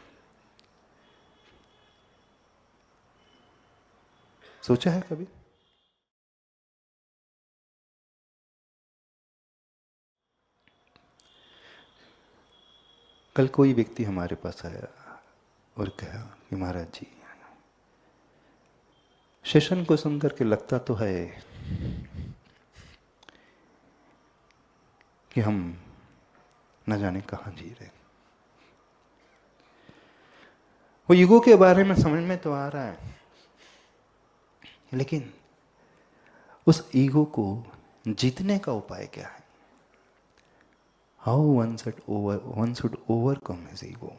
सोचा है कभी? कल कोई व्यक्ति हमारे पास आया और कहा कि महाराज जी, सेशन को सुनकर के लगता तो है कि हम न जाने कहां जी रहे। वो ईगो के बारे में समझ में तो आ रहा है, लेकिन उस ईगो को जीतने का उपाय क्या है? How one should overcome his ego.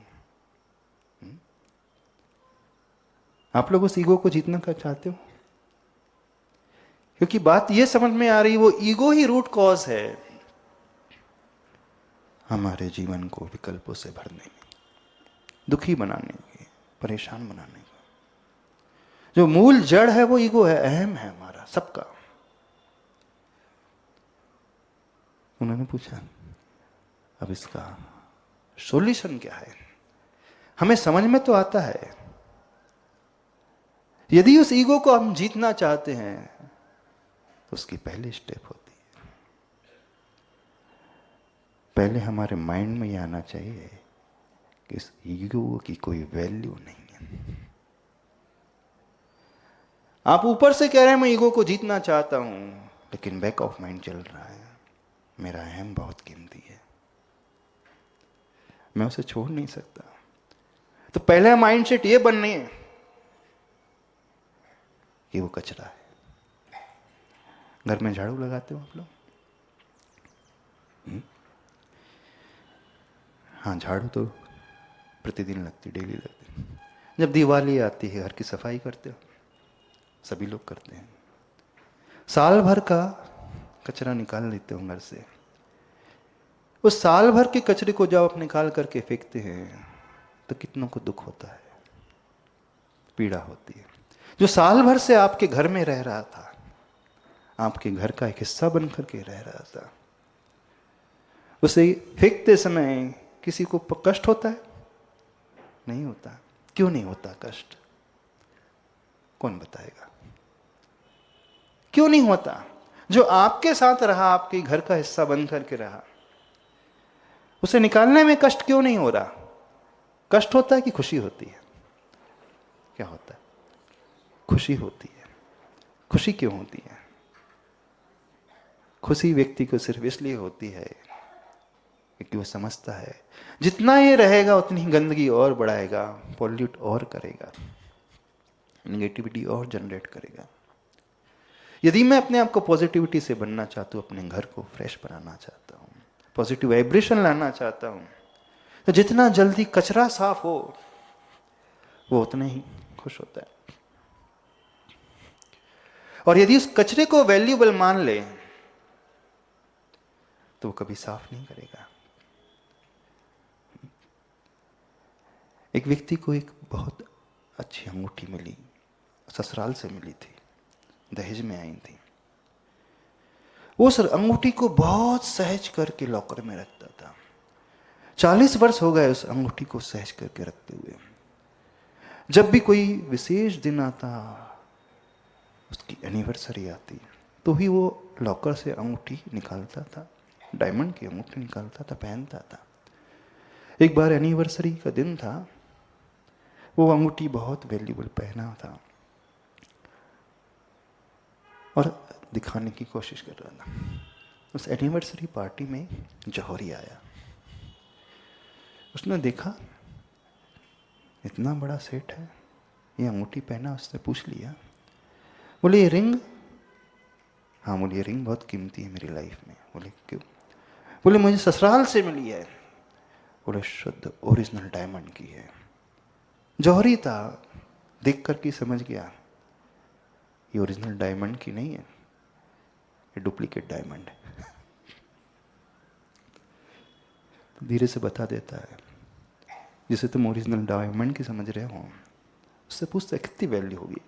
आप लोग उस ईगो को जीतना का चाहते हो? क्योंकि बात यह समझ में आ रही, वो ईगो ही रूट कॉज है हमारे जीवन को विकल्पों से भरने में, दुखी बनाने के, परेशान बनाने का। जो मूल जड़ है वो ईगो है, अहम है हमारा सबका। उन्होंने पूछा अब इसका सॉल्यूशन क्या है? हमें समझ में तो आता है, यदि उस ईगो को हम जीतना चाहते हैं तो उसकी पहली स्टेप होती है, पहले हमारे माइंड में यह आना चाहिए कि इस ईगो की कोई वैल्यू नहीं है। आप ऊपर से कह रहे हैं मैं ईगो को जीतना चाहता हूं, लेकिन बैक ऑफ माइंड चल रहा है मेरा अहम बहुत कीमती है, मैं उसे छोड़ नहीं सकता। तो पहले माइंडसेट ये बननी है कि वो कचरा है। घर में झाड़ू लगाते हो आप लोग? हाँ, झाड़ू तो प्रतिदिन लगती, डेली लगती। जब दिवाली आती है घर की सफाई करते हो, सभी लोग करते हैं। साल भर का कचरा निकाल लेते हो घर से। उस साल भर के कचरे को जब आप निकाल करके फेंकते हैं तो कितनों को दुख होता है, पीड़ा होती है। जो साल भर से आपके घर में रह रहा था, आपके घर का एक हिस्सा बन करके रह रहा था, उसे फेंकते समय किसी को कष्ट होता है? नहीं होता। क्यों नहीं होता कष्ट? कौन बताएगा क्यों नहीं होता? जो आपके साथ रहा, आपके घर का हिस्सा बन करके रहा, उसे निकालने में कष्ट क्यों नहीं हो रहा? कष्ट होता है कि खुशी होती है? क्या होता है? खुशी होती है। खुशी क्यों होती है? खुशी व्यक्ति को सिर्फ इसलिए होती है क्योंकि वो समझता है जितना ये रहेगा उतनी ही गंदगी और बढ़ाएगा, पॉल्यूट और करेगा, निगेटिविटी और जनरेट करेगा। यदि मैं अपने आप को पॉजिटिविटी से बनना चाहता हूं, अपने घर को फ्रेश बनाना चाहता हूं, पॉजिटिव वाइब्रेशन लाना चाहता हूं, तो जितना जल्दी कचरा साफ हो वो उतना ही खुश होता है। और यदि उस कचरे को वैल्यूएबल मान ले तो वो कभी साफ नहीं करेगा। एक व्यक्ति को एक बहुत अच्छी अंगूठी मिली, ससुराल से मिली थी, दहेज में आई थी। उस अंगूठी को बहुत सहज करके लॉकर में रखता था। 40 वर्ष हो गए उस अंगूठी को सहज करके रखते हुए। जब भी कोई विशेष दिन आता, उसकी एनिवर्सरी आती, तो ही वो लॉकर से अंगूठी निकालता था, डायमंड की अंगूठी निकालता था, पहनता था। एक बार एनिवर्सरी का दिन था, वो अंगूठी बहुत वैल्यूबल पहना था और दिखाने की कोशिश कर रहा था। उस एनिवर्सरी पार्टी में जौहरी आया। उसने देखा इतना बड़ा सेट है, ये अंगूठी पहना। उसने पूछ लिया, बोले ये रिंग? हाँ, बोले ये रिंग बहुत कीमती है मेरी लाइफ में। बोले क्यों? बोले मुझे ससुराल से मिली है। बोले शुद्ध ओरिजिनल डायमंड की है। जौहरी था, देख कर के समझ गया ये ओरिजिनल डायमंड की नहीं है, ये डुप्लीकेट डायमंड है। तो धीरे से बता देता है, जिसे तुम ओरिजिनल डायमंड की समझ रहे हो, उससे पूछते कितनी वैल्यू होगी,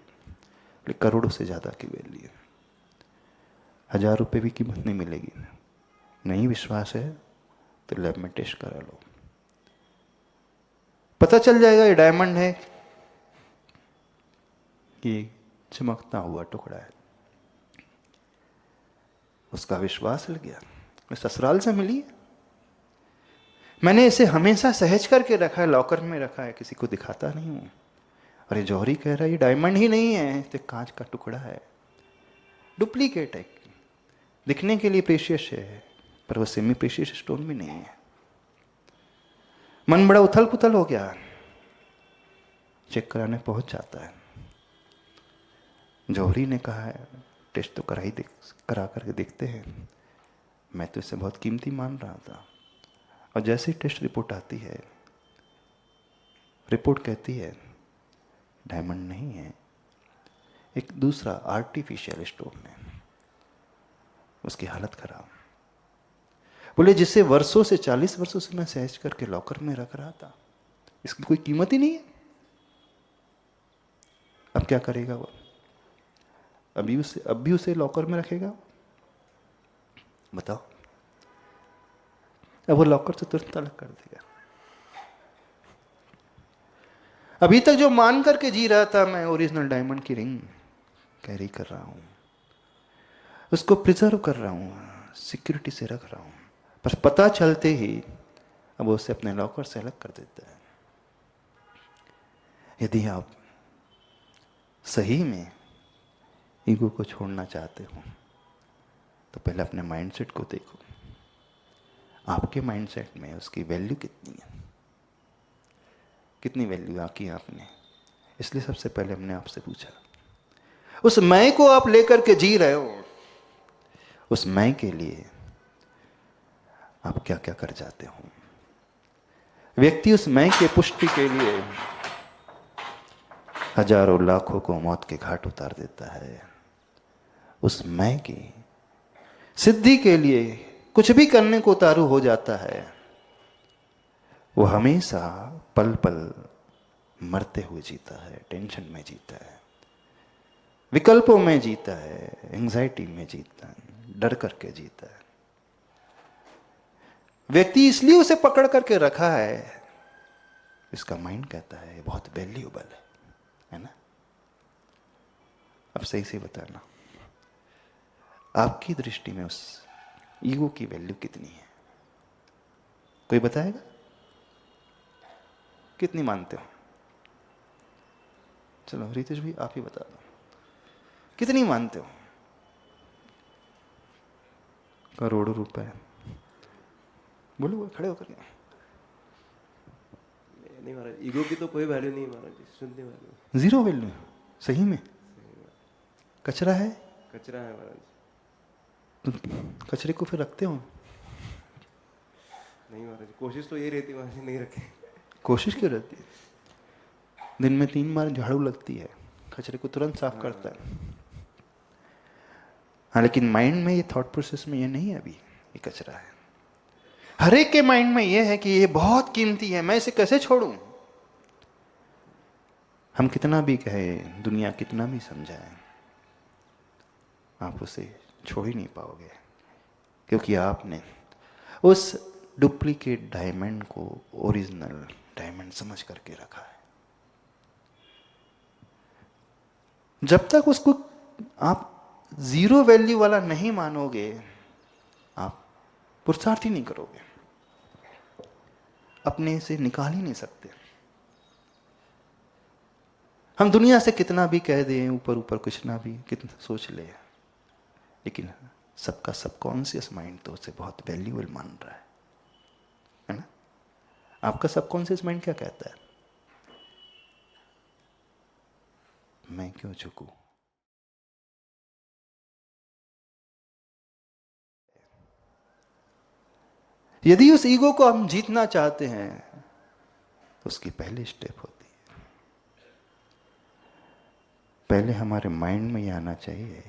लेकिन करोड़ों से ज़्यादा की वैल्यू है। 1000 रुपये भी कीमत नहीं मिलेगी। नहीं विश्वास है तो लैब में टेस्ट करा लो, पता चल जाएगा ये डायमंड है कि चमकता हुआ टुकड़ा है। उसका विश्वास लग गया, मैं ससुराल से मिली है, मैंने इसे हमेशा सहेज करके रखा है, लॉकर में रखा है, किसी को दिखाता नहीं हूं। अरे जौहरी कह रहा है ये डायमंड ही नहीं है, तो कांच का टुकड़ा है, डुप्लीकेट है, दिखने के लिए प्रेशियस है पर वो सेमी प्रेशियस स्टोन भी नहीं है। मन बड़ा उथल पुथल हो गया, चेक कराने पहुंच जाता है। जौहरी ने कहा है टेस्ट तो करा करके देखते हैं, मैं तो इसे बहुत कीमती मान रहा था। और जैसे ही टेस्ट रिपोर्ट आती है, रिपोर्ट कहती है डायमंड नहीं है, एक दूसरा आर्टिफिशियल स्टोन है। उसकी हालत खराब। बोले जिससे वर्षों से 40 वर्षों से मैं सहज करके लॉकर में रख रहा था, इसकी कोई कीमत ही नहीं है। अब क्या करेगा वो? अब भी उसे लॉकर में रखेगा? बताओ। अब वो लॉकर से तुरंत अलग कर देगा। अभी तक जो मान करके जी रहा था मैं ओरिजिनल डायमंड की रिंग कैरी कर रहा हूं, उसको प्रिजर्व कर रहा हूं, सिक्योरिटी से रख रहा हूं, पर पता चलते ही अब वो उसे अपने लॉकर से अलग कर देता है। यदि आप सही में ईगो को छोड़ना चाहते हो तो पहले अपने माइंडसेट को देखो, आपके माइंडसेट में उसकी वैल्यू कितनी है, कितनी वैल्यू आकी आपने। इसलिए सबसे पहले हमने आपसे पूछा, उस मैं को आप लेकर के जी रहे हो, उस मैं के लिए आप क्या क्या कर जाते हो। व्यक्ति उस मैं के पुष्टि के लिए हजारों लाखों को मौत के घाट उतार देता है। उस मैं की सिद्धि के लिए कुछ भी करने को उतारू हो जाता है। वो हमेशा पल पल मरते हुए जीता है, टेंशन में जीता है, विकल्पों में जीता है, एंजाइटी में जीता है, डर करके जीता है। व्यक्ति इसलिए उसे पकड़ करके रखा है, इसका माइंड कहता है ये बहुत वैल्यूएबल है ना। अब सही से बताना, आपकी दृष्टि में उस ईगो की वैल्यू कितनी है? कोई बताएगा? कितनी मानते हो? चलो रितेश भाई आप ही बता दो, कितनी मानते हो? करोड़ों रुपए। बोलो खड़े होकर के। नहीं महाराज, ईगो की तो कोई वैल्यू नहीं महाराज जी, शून्य वैल्यू, जीरो वैल्यू। सही में कचरा है, कचरा है महाराज। तो कचरे को फिर रखते हो? नहीं महाराज, कोशिश तो यही रहती है महाराज, नहीं रखे। कोशिश क्यों रहती है? दिन में 3 बार झाड़ू लगती है, कचरे को तुरंत साफ करता है। हाँ, लेकिन माइंड में ये थॉट प्रोसेस में ये नहीं है अभी ये कचरा है। हर एक के माइंड में ये है कि ये बहुत कीमती है, मैं इसे कैसे छोड़ूं। हम कितना भी कहें, दुनिया कितना भी समझाए, आप उसे छोड़ ही नहीं पाओगे, क्योंकि आपने उस डुप्लीकेट डायमंड को ओरिजिनल डायमंड समझ करके रखा है। जब तक उसको आप जीरो वैल्यू वाला नहीं मानोगे, आप पुरुषार्थ ही नहीं करोगे, अपने से निकाल ही नहीं सकते। हम दुनिया से कितना भी कह दें, ऊपर ऊपर कुछ ना भी कितना सोच ले, लेकिन सबका सबकॉन्शियस माइंड तो उसे बहुत वैल्यूएबल मान रहा है ना। आपका सबकॉन्शियस माइंड क्या कहता है? मैं क्यों झुकूं। यदि उस ईगो को हम जीतना चाहते हैं तो उसकी पहली स्टेप होती है, पहले हमारे माइंड में यह आना चाहिए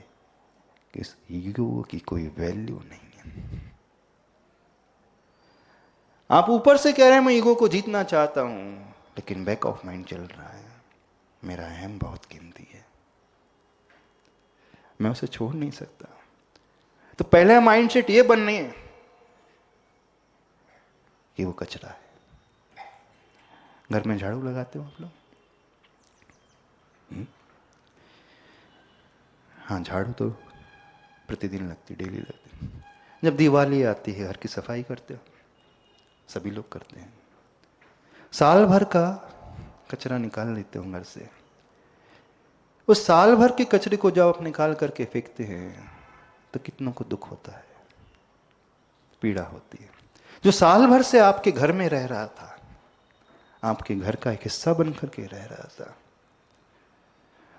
कि इस ईगो की कोई वैल्यू नहीं है। आप ऊपर से कह रहे हैं मैं ईगो को जीतना चाहता हूं, लेकिन बैक ऑफ माइंड चल रहा है मेरा अहम बहुत कीमती है, मैं उसे छोड़ नहीं सकता। तो पहले माइंडसेट ये बननी है कि वो कचरा है। घर में झाड़ू लगाते हो आप लोग? हाँ, झाड़ू तो प्रतिदिन लगती, डेली लगती। जब दिवाली आती है घर की सफाई करते हो, सभी लोग करते हैं। साल भर का कचरा निकाल लेते हो घर से। उस साल भर के कचरे को जब आप निकाल करके फेंकते हैं तो कितनों को दुख होता है, पीड़ा होती है। जो साल भर से आपके घर में रह रहा था, आपके घर का एक हिस्सा बन करके रह रहा था,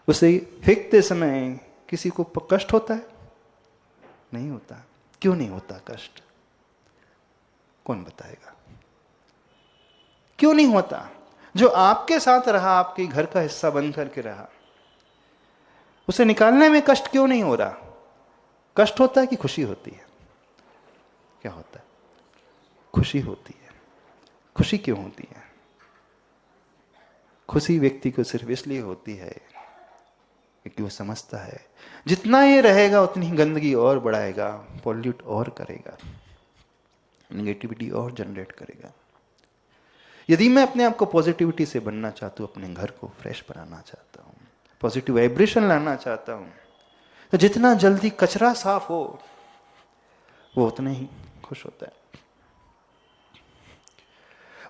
उसे फेंकते समय किसी को कष्ट होता है? नहीं होता। क्यों नहीं होता कष्ट? कौन बताएगा क्यों नहीं होता? जो आपके साथ रहा, आपके घर का हिस्सा बन करके रहा, उसे निकालने में कष्ट क्यों नहीं हो रहा? कष्ट होता है कि खुशी होती है? क्या होता है? खुशी होती है। खुशी क्यों होती है? खुशी व्यक्ति को सिर्फ इसलिए होती है क्योंकि वो समझता है जितना ये रहेगा उतनी ही गंदगी और बढ़ाएगा, पॉल्यूट और करेगा, निगेटिविटी और जनरेट करेगा। यदि मैं अपने आप को पॉजिटिविटी से बनना चाहता हूँ, अपने घर को फ्रेश बनाना चाहता हूँ, पॉजिटिव वाइब्रेशन लाना चाहता हूँ, तो जितना जल्दी कचरा साफ हो वो उतना ही खुश होता है।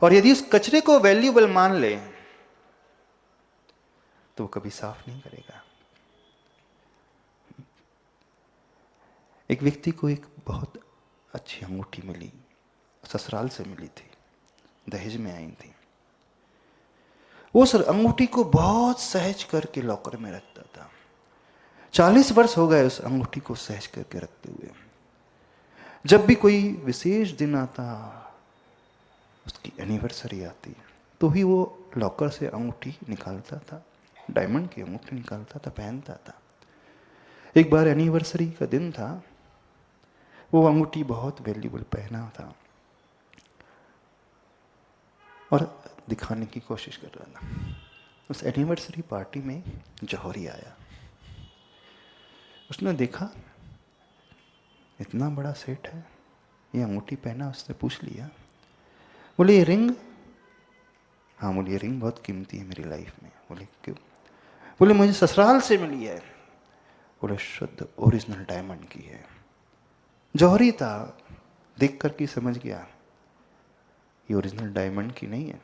और यदि उस कचरे को वैल्यूएबल मान ले तो वो कभी साफ नहीं करेगा। एक व्यक्ति को एक बहुत अच्छी अंगूठी मिली, ससुराल से मिली थी, दहेज में आई थी। वो सर अंगूठी को बहुत सहज करके लॉकर में रखता था। 40 वर्ष हो गए उस अंगूठी को सहज करके रखते हुए। जब भी कोई विशेष दिन आता, उसकी एनिवर्सरी आती, तो ही वो लॉकर से अंगूठी निकालता था, डायमंड की अंगूठी निकालता था, पहनता था। एक बार एनिवर्सरी का दिन था, वो अंगूठी बहुत वैल्यूबल पहना था और दिखाने की कोशिश कर रहा था। उस एनिवर्सरी पार्टी में जौहरी आया। उसने देखा इतना बड़ा सेट है, ये अंगूठी पहना। उसने पूछ लिया, बोले ये रिंग? हाँ, बोले ये रिंग बहुत कीमती है मेरी लाइफ में। बोले क्यों? बोले मुझे ससुराल से मिली है। बोले शुद्ध ओरिजिनल डायमंड की है। जौहरी था, देख कर के समझ गया ये ओरिजिनल डायमंड की नहीं है,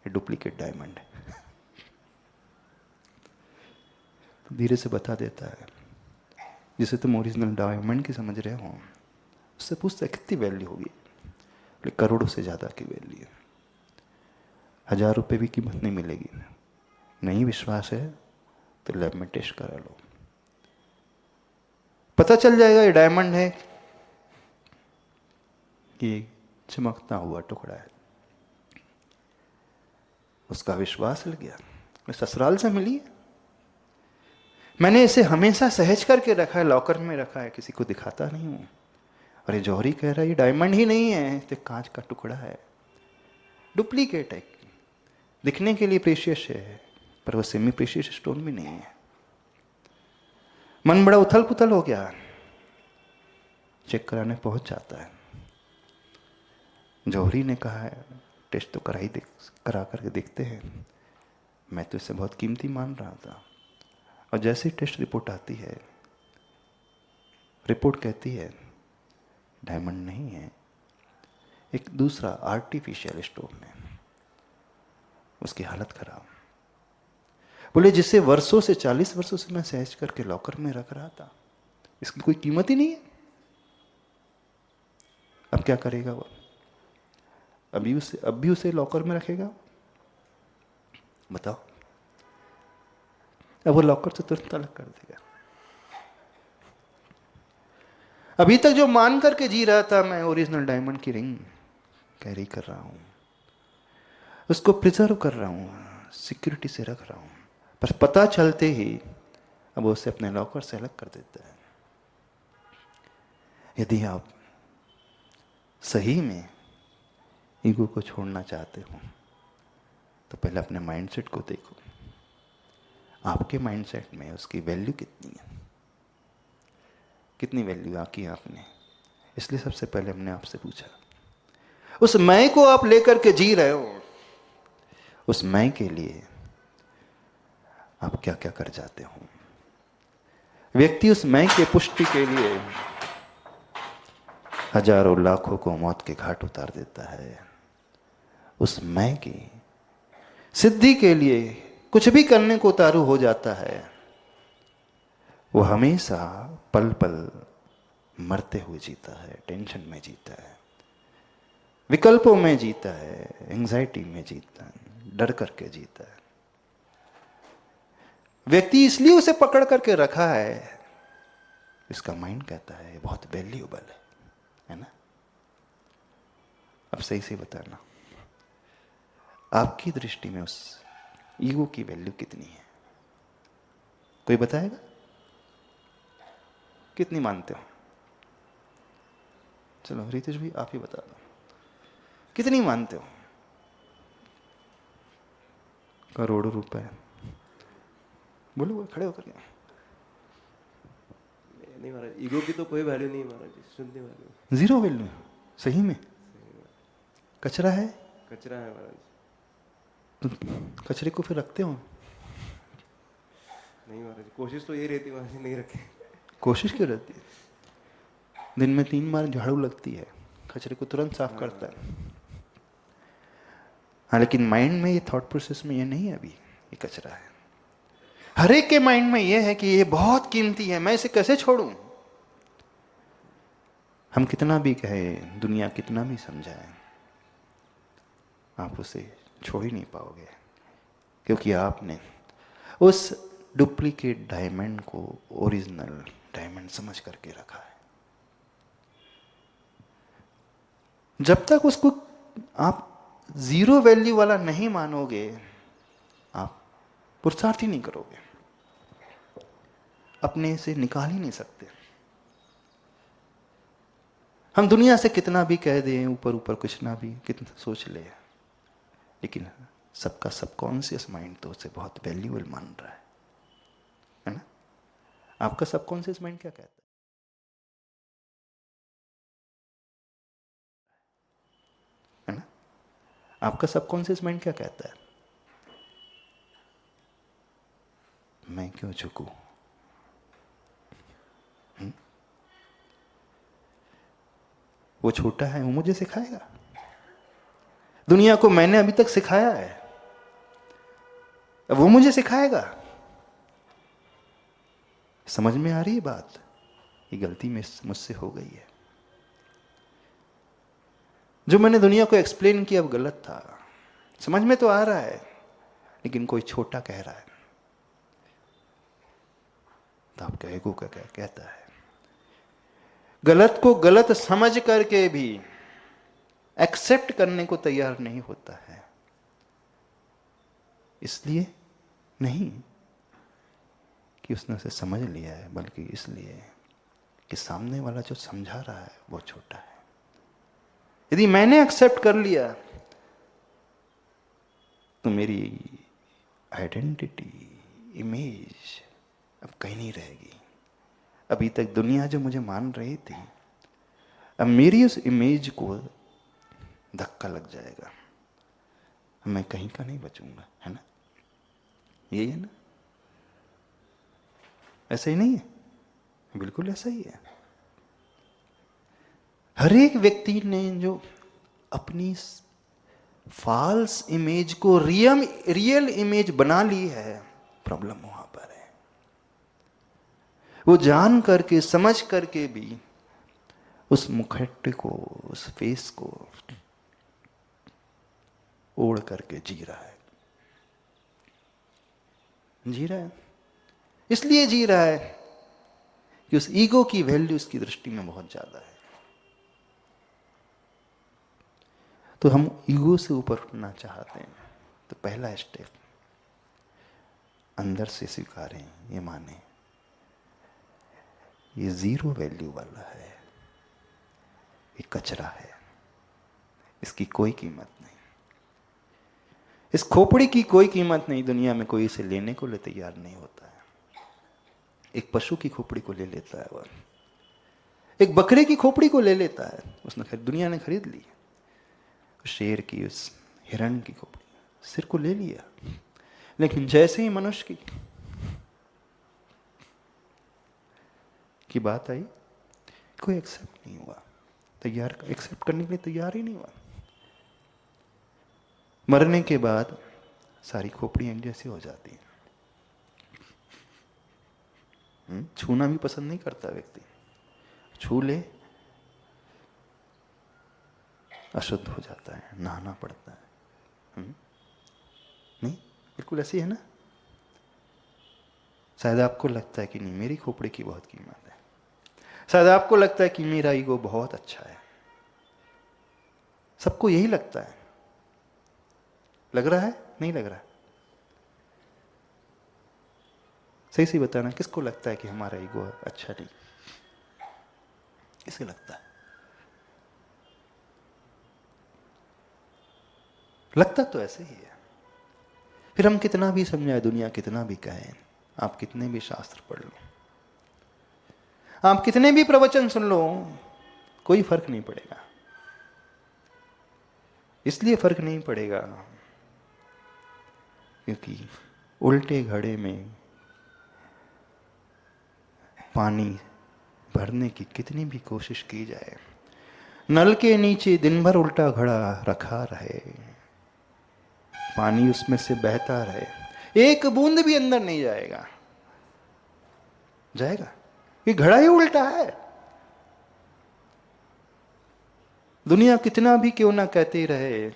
ये डुप्लीकेट डायमंड है। तो धीरे से बता देता है, जिसे तुम ओरिजिनल डायमंड की समझ रहे हो, उससे पूछता है कितनी वैल्यू होगी? बोले करोड़ों से ज़्यादा की वैल्यू है, 1000 रुपये भी कीमत नहीं मिलेगी। नहीं विश्वास है तो लैब में टेस्ट करा लो, पता चल जाएगा ये डायमंड है कि चमकता हुआ टुकड़ा है। उसका विश्वास लग गया, मैं ससुराल से मिली है, मैंने इसे हमेशा सहज करके रखा है, लॉकर में रखा है, किसी को दिखाता नहीं हूं। और ये जौहरी कह रहा है ये डायमंड ही नहीं है, तो कांच का टुकड़ा है, डुप्लीकेट है, दिखने के लिए प्रेशियस है पर वो सेमी प्रेशियस स्टोन भी नहीं है। मन बड़ा उथल पुथल हो गया, चेक कराने पहुंच जाता है। जौहरी ने कहा है टेस्ट तो करा करके देखते हैं, मैं तो इसे बहुत कीमती मान रहा था। और जैसे ही टेस्ट रिपोर्ट आती है, रिपोर्ट कहती है डायमंड नहीं है, एक दूसरा आर्टिफिशियल स्टोन है। उसकी हालत खराब। बोले जिसे वर्षों से 40 वर्षों से मैं सहज करके लॉकर में रख रहा था, इसकी कोई कीमत ही नहीं है। अब क्या करेगा वो? अब भी उसे लॉकर में रखेगा? बताओ। अब वो लॉकर से तुरंत अलग कर देगा। अभी तक जो मान करके जी रहा था मैं ओरिजिनल डायमंड की रिंग कैरी कर रहा हूं, उसको प्रिजर्व कर रहा हूं, सिक्योरिटी से रख रहा हूं, पर पता चलते ही अब वो उसे अपने लॉकर से अलग कर देता है। यदि आप सही में ईगो को छोड़ना चाहते हो तो पहले अपने माइंडसेट को देखो। आपके माइंडसेट में उसकी वैल्यू कितनी है, कितनी वैल्यू आकी है आपने। इसलिए सबसे पहले हमने आपसे पूछा, उस मैं को आप लेकर के जी रहे हो, उस मैं के लिए आप क्या क्या कर जाते हो। व्यक्ति उस मैं के पुष्टि के लिए हजारों लाखों को मौत के घाट उतार देता है। उस मैं की सिद्धि के लिए कुछ भी करने को उतारू हो जाता है। वो हमेशा पल पल मरते हुए जीता है, टेंशन में जीता है, विकल्पों में जीता है, एंजाइटी में जीता है, डर करके जीता है। व्यक्ति इसलिए उसे पकड़ करके रखा है, इसका माइंड कहता है ये बहुत वैल्यूएबल है ना। अब सही से बताना, आपकी दृष्टि में उस ईगो की वैल्यू कितनी है? कोई बताएगा? कितनी मानते हो? चलो रितेश भाई आप ही बता दो, कितनी मानते हो? करोड़ों रुपए? बोलो बोलो, खड़े होकर के। नहीं महाराज, ईगो की तो कोई वैल्यू नहीं महाराज जी, शून्य वैल्यू। Zero value? सही में कचरा है? कचरा है महाराज। तो कचरे को फिर रखते हो? नहीं महाराज, कोशिश तो ये रहती है महाराज, नहीं रखे। कोशिश क्यों रहती है? दिन में 3 बार झाड़ू लगती है, कचरे को तुरंत साफ करता है। हाँ, लेकिन माइंड में ये थॉट प्रोसेस में ये नहीं है अभी, ये कचरा है। हर एक के माइंड में ये है कि ये बहुत कीमती है, मैं इसे कैसे छोड़ूं। हम कितना भी कहें, दुनिया कितना भी समझाए, आप उसे छोड़ ही नहीं पाओगे, क्योंकि आपने उस डुप्लीकेट डायमंड को ओरिजिनल डायमंड समझ करके रखा है। जब तक उसको आप जीरो वैल्यू वाला नहीं मानोगे, आप पुरुषार्थ ही नहीं करोगे, अपने से निकाल ही नहीं सकते। हम दुनिया से कितना भी कह दें, ऊपर ऊपर कुछ ना भी कितना सोच ले, लेकिन सबका सबकॉन्शियस माइंड तो उसे बहुत वैल्यूएबल मान रहा है ना। आपका सबकॉन्शियस माइंड क्या कहता है ना? आपका सबकॉन्शियस माइंड क्या कहता है? मैं क्यों झुकूं? वो छोटा है, वो मुझे सिखाएगा। दुनिया को मैंने अभी तक सिखाया है, अब वो मुझे सिखाएगा। समझ में आ रही है बात? ये गलती मुझसे हो गई है। जो मैंने दुनिया को एक्सप्लेन किया वो गलत था। समझ में तो आ रहा है, लेकिन कोई छोटा कह रहा है तो आपका ईगो का क्या कहता है। गलत को गलत समझ करके भी एक्सेप्ट करने को तैयार नहीं होता है। इसलिए नहीं कि उसने उसे समझ लिया है, बल्कि इसलिए कि सामने वाला जो समझा रहा है वो छोटा है। यदि मैंने एक्सेप्ट कर लिया तो मेरी आइडेंटिटी, इमेज अब कहीं नहीं रहेगी। अभी तक दुनिया जो मुझे मान रही थी, अब मेरी उस इमेज को धक्का लग जाएगा, मैं कहीं का नहीं बचूंगा, है ना? यही है ना? ऐसा ही नहीं है? बिल्कुल ऐसा ही है। हर एक व्यक्ति ने जो अपनी फॉल्स इमेज को रियल इमेज बना ली है, प्रॉब्लम वहां पर है। वो जान करके समझ करके भी उस मुखट्टे को, उस फेस को ओढ़ करके जी रहा है। जी रहा है इसलिए जी रहा है कि उस ईगो की वैल्यू उसकी दृष्टि में बहुत ज्यादा है। तो हम ईगो से ऊपर उठना चाहते हैं तो पहला स्टेप अंदर से स्वीकारें, ये माने ये जीरो वैल्यू वाला है, ये कचरा है, इसकी कोई कीमत नहीं। इस खोपड़ी की कोई कीमत नहीं। दुनिया में कोई इसे लेने को ले तैयार नहीं होता है। एक पशु की खोपड़ी को ले लेता है वह, एक बकरे की खोपड़ी को ले लेता है। उसने दुनिया ने खरीद ली। शेर की, उस हिरण की खोपड़ी, सिर को ले लिया। लेकिन जैसे ही मनुष्य की बात आई, कोई एक्सेप्ट नहीं हुआ। एक्सेप्ट करने के लिए तैयार ही नहीं हुआ। मरने के बाद सारी खोपड़ियां एक जैसी हो जाती हैं। छूना भी पसंद नहीं करता व्यक्ति। छू ले अशुद्ध हो जाता है, नहाना पड़ता है। नहीं, बिल्कुल ऐसी है ना। शायद आपको लगता है कि नहीं, मेरी खोपड़ी की बहुत कीमत है। शायद आपको लगता है कि मेरा ईगो बहुत अच्छा है। सबको यही लगता है। लग रहा है? नहीं लग रहा? सही सही बताना, किसको लगता है कि हमारा ईगो अच्छा नहीं? किसे लगता है? लगता तो ऐसे ही है। फिर हम कितना भी समझाए, दुनिया कितना भी कहे, आप कितने भी शास्त्र पढ़ लो, आप कितने भी प्रवचन सुन लो, कोई फर्क नहीं पड़ेगा। इसलिए फर्क नहीं पड़ेगा क्योंकि उल्टे घड़े में पानी भरने की कितनी भी कोशिश की जाए, नल के नीचे दिन भर उल्टा घड़ा रखा रहे, पानी उसमें से बहता रहे, एक बूंद भी अंदर नहीं जाएगा। जाएगा? ये घड़ा ही उल्टा है। दुनिया कितना भी क्यों ना कहती रहे,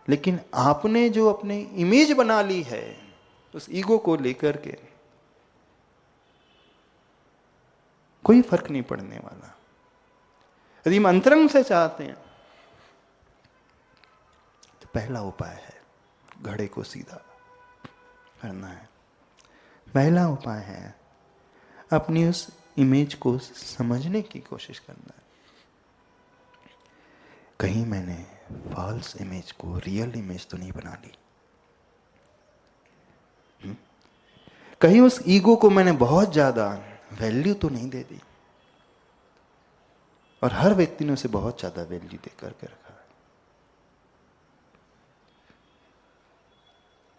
लेकिन आपने जो अपने इमेज बना ली है, उस ईगो को लेकर के कोई फर्क नहीं पड़ने वाला। यदि हम अंतरंग से चाहते हैं तो पहला उपाय है घड़े को सीधा करना है। पहला उपाय है अपनी उस इमेज को समझने की कोशिश करना है। कहीं मैंने फॉल्स इमेज को रियल इमेज तो नहीं बना ली? कहीं उस ईगो को मैंने बहुत ज्यादा वैल्यू तो नहीं दे दी? और हर व्यक्ति ने उसे बहुत ज्यादा वैल्यू देकर के रखा है।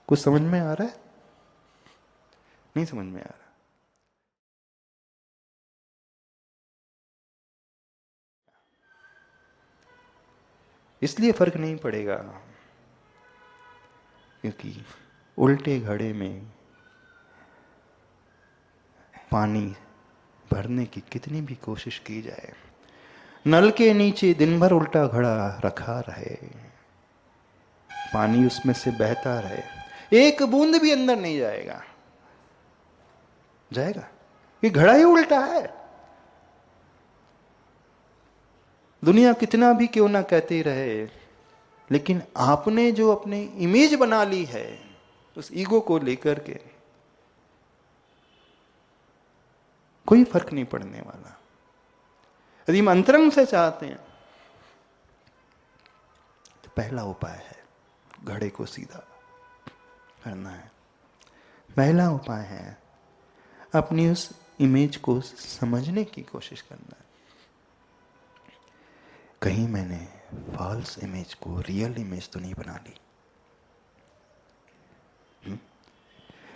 कुछ समझ में आ रहा है? नहीं समझ में आ रहा? इसलिए फर्क नहीं पड़ेगा क्योंकि उल्टे घड़े में पानी भरने की कितनी भी कोशिश की जाए, नल के नीचे दिन भर उल्टा घड़ा रखा रहे, पानी उसमें से बहता रहे, एक बूंद भी अंदर नहीं जाएगा। जाएगा? ये घड़ा ही उल्टा है। दुनिया कितना भी क्यों ना कहती रहे, लेकिन आपने जो अपने इमेज बना ली है, उस ईगो को लेकर के कोई फर्क नहीं पड़ने वाला। यदि हम अंतरंग से चाहते हैं तो पहला उपाय है घड़े को सीधा करना है। पहला उपाय है अपनी उस इमेज को समझने की कोशिश करना है। कहीं मैंने फॉल्स इमेज को रियल इमेज तो नहीं बना ली?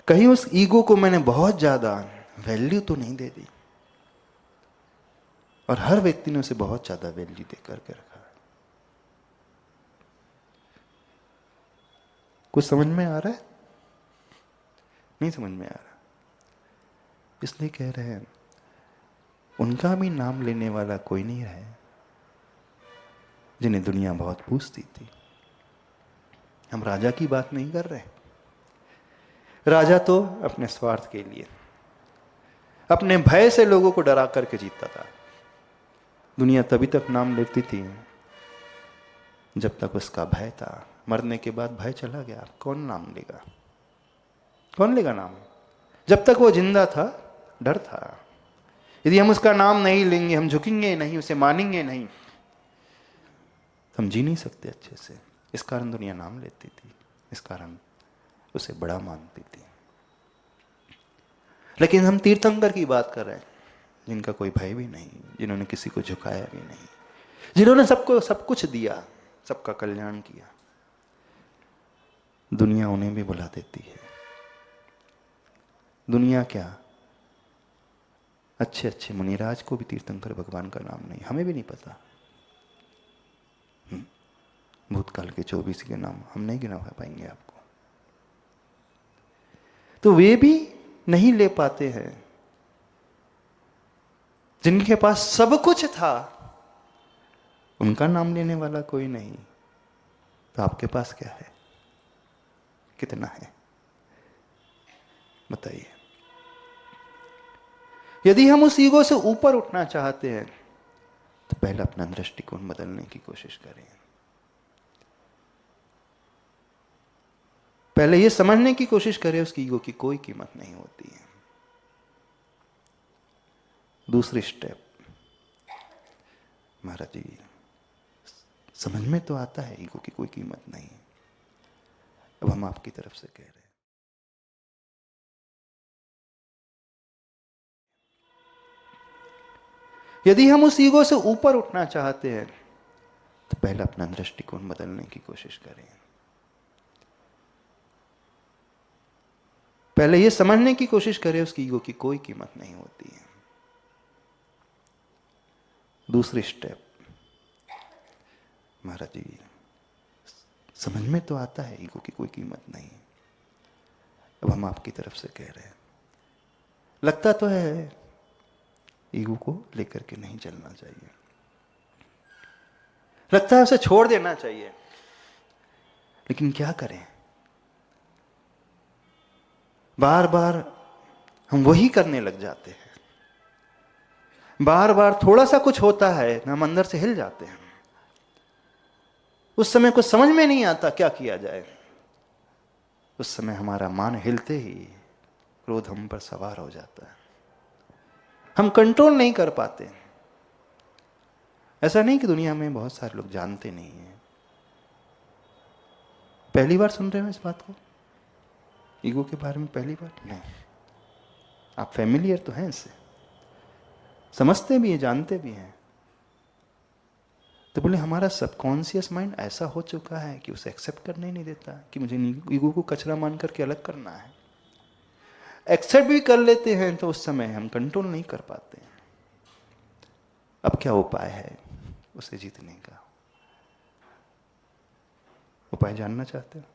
कहीं उस ईगो को मैंने बहुत ज्यादा वैल्यू तो नहीं दे दी? और हर व्यक्ति ने उसे बहुत ज्यादा वैल्यू देकर के रखा है। कुछ समझ में आ रहा है? नहीं समझ में आ रहा? इसलिए कह रहे हैं उनका भी नाम लेने वाला कोई नहीं रहे जिन्हें दुनिया बहुत पूछती थी। हम राजा की बात नहीं कर रहे। राजा तो अपने स्वार्थ के लिए, अपने भय से लोगों को डरा करके जीतता था। दुनिया तभी तक नाम लेती थी जब तक उसका भय था। मरने के बाद भय चला गया, कौन नाम लेगा? कौन लेगा नाम? जब तक वो जिंदा था डर था। यदि हम उसका नाम नहीं लेंगे, हम झुकेंगे नहीं, उसे मानेंगे नहीं, तो हम जी नहीं सकते अच्छे से। इस कारण दुनिया नाम लेती थी, इस कारण उसे बड़ा मानती थी। लेकिन हम तीर्थंकर की बात कर रहे हैं, जिनका कोई भय भी नहीं, जिन्होंने किसी को झुकाया भी नहीं, जिन्होंने सबको सब कुछ दिया, सबका कल्याण किया। दुनिया उन्हें भी बुला देती है। दुनिया क्या, अच्छे अच्छे मुनिराज को भी तीर्थंकर भगवान का नाम नहीं, हमें भी नहीं पता। भूतकाल के 24 के नाम हम नहीं गिना पाएंगे आपको। तो वे भी नहीं ले पाते हैं जिनके पास सब कुछ था, उनका नाम लेने वाला कोई नहीं। तो आपके पास क्या है, कितना है, बताइए। यदि हम उस ईगो से ऊपर उठना चाहते हैं तो पहले अपना दृष्टिकोण बदलने की कोशिश करें। पहले यह समझने की कोशिश करें उसकी ईगो की कोई कीमत नहीं होती है। दूसरी स्टेप, महाराज जी समझ में तो आता है ईगो की कोई कीमत नहीं, अब हम आपकी तरफ से कह रहे हैं। यदि हम उस ईगो से ऊपर उठना चाहते हैं तो पहले अपना दृष्टिकोण बदलने की कोशिश करें। पहले यह समझने की कोशिश करें उसकी ईगो की कोई कीमत नहीं होती है। दूसरी स्टेप, महाराज जी समझ में तो आता है ईगो की कोई कीमत नहीं, अब हम आपकी तरफ से कह रहे हैं। लगता तो है ईगो को लेकर के नहीं चलना चाहिए, लगता है उसे छोड़ देना चाहिए, लेकिन क्या करें, बार बार हम वही करने लग जाते हैं। बार बार थोड़ा सा कुछ होता है हम अंदर से हिल जाते हैं। उस समय कुछ समझ में नहीं आता क्या किया जाए। उस समय हमारा मान हिलते ही क्रोध हम पर सवार हो जाता है, हम कंट्रोल नहीं कर पाते। ऐसा नहीं कि दुनिया में बहुत सारे लोग जानते नहीं हैं। पहली बार सुन रहे हो इस बात को, ईगो के बारे में पहली बार? नहीं, आप फैमिलियर तो हैं इससे, समझते भी हैं, जानते भी हैं। तो बोले हमारा सबकॉन्शियस माइंड ऐसा हो चुका है कि उसे एक्सेप्ट करने ही नहीं देता कि मुझे ईगो को कचरा मान करके अलग करना है। एक्सेप्ट भी कर लेते हैं तो उस समय हम कंट्रोल नहीं कर पाते। अब क्या उपाय है उसे जीतने का? उपाय जानना चाहते हो?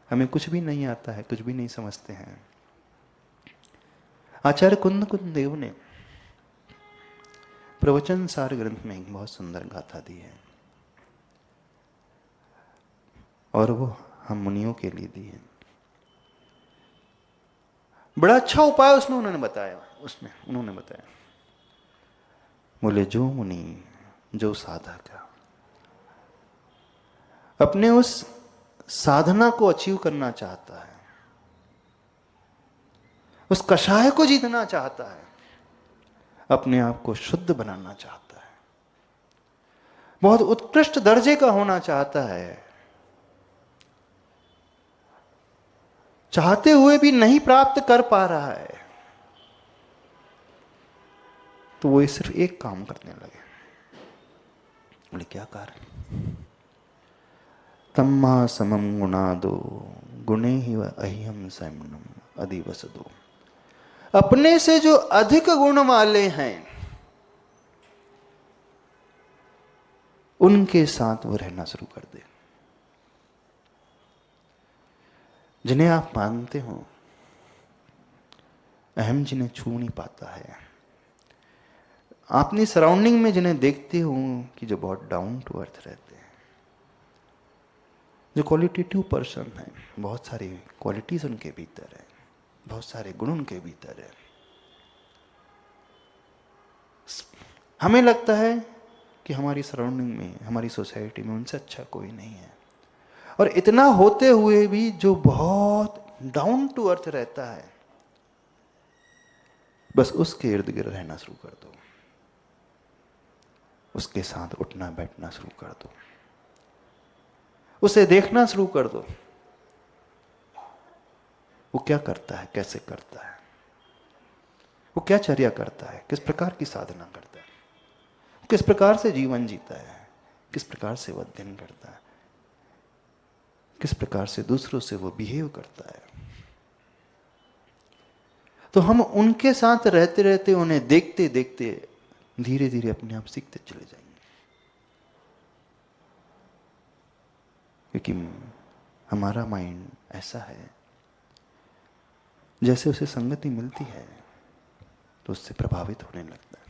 हमें कुछ भी नहीं आता है, कुछ भी नहीं समझते हैं। आचार्य कुंद देव ने प्रवचन सार ग्रंथ में एक बहुत सुंदर गाथा दी है और वो हम मुनियों के लिए दी है। बड़ा अच्छा उपाय उसमें उन्होंने बताया। बोले जो मुनि, जो साधक अपने उस साधना को अचीव करना चाहता है, उस कषाय को जीतना चाहता है, अपने आप को शुद्ध बनाना चाहता है, बहुत उत्कृष्ट दर्जे का होना चाहता है, चाहते हुए भी नहीं प्राप्त कर पा रहा है, तो वो सिर्फ एक काम करने लगे। बोले क्या कारण? तम्मा समम गुणादो गुणे ही अह्यम सैमनम अधिवसदो। अपने से जो अधिक गुण वाले हैं उनके साथ वो रहना शुरू कर दे। जिन्हें आप मानते हो, अहम जिन्हें छू नहीं पाता है, अपनी सराउंडिंग में जिन्हें देखते हो कि जो बहुत डाउन टू अर्थ रहते हैं, जो क्वालिटेटिव पर्सन है, बहुत सारी क्वालिटीज उनके भीतर है, बहुत सारे गुण उनके भीतर है। हमें लगता है कि हमारी सराउंडिंग में, हमारी सोसाइटी में उनसे अच्छा कोई नहीं है, और इतना होते हुए भी जो बहुत डाउन टू अर्थ रहता है, बस उसके इर्द गिर्द रहना शुरू कर दो। उसके साथ उठना बैठना शुरू कर दो, उसे देखना शुरू कर दो, वो क्या करता है, कैसे करता है, वो क्या चर्या करता है, किस प्रकार की साधना करता है, किस प्रकार से जीवन जीता है, किस प्रकार से वो अध्ययन करता है, किस प्रकार से दूसरों से वो बिहेव करता है। तो हम उनके साथ रहते रहते, उन्हें देखते देखते धीरे धीरे अपने आप सीखते चले जाएंगे। क्योंकि हमारा माइंड ऐसा है, जैसे उसे संगति मिलती है तो उससे प्रभावित होने लगता है।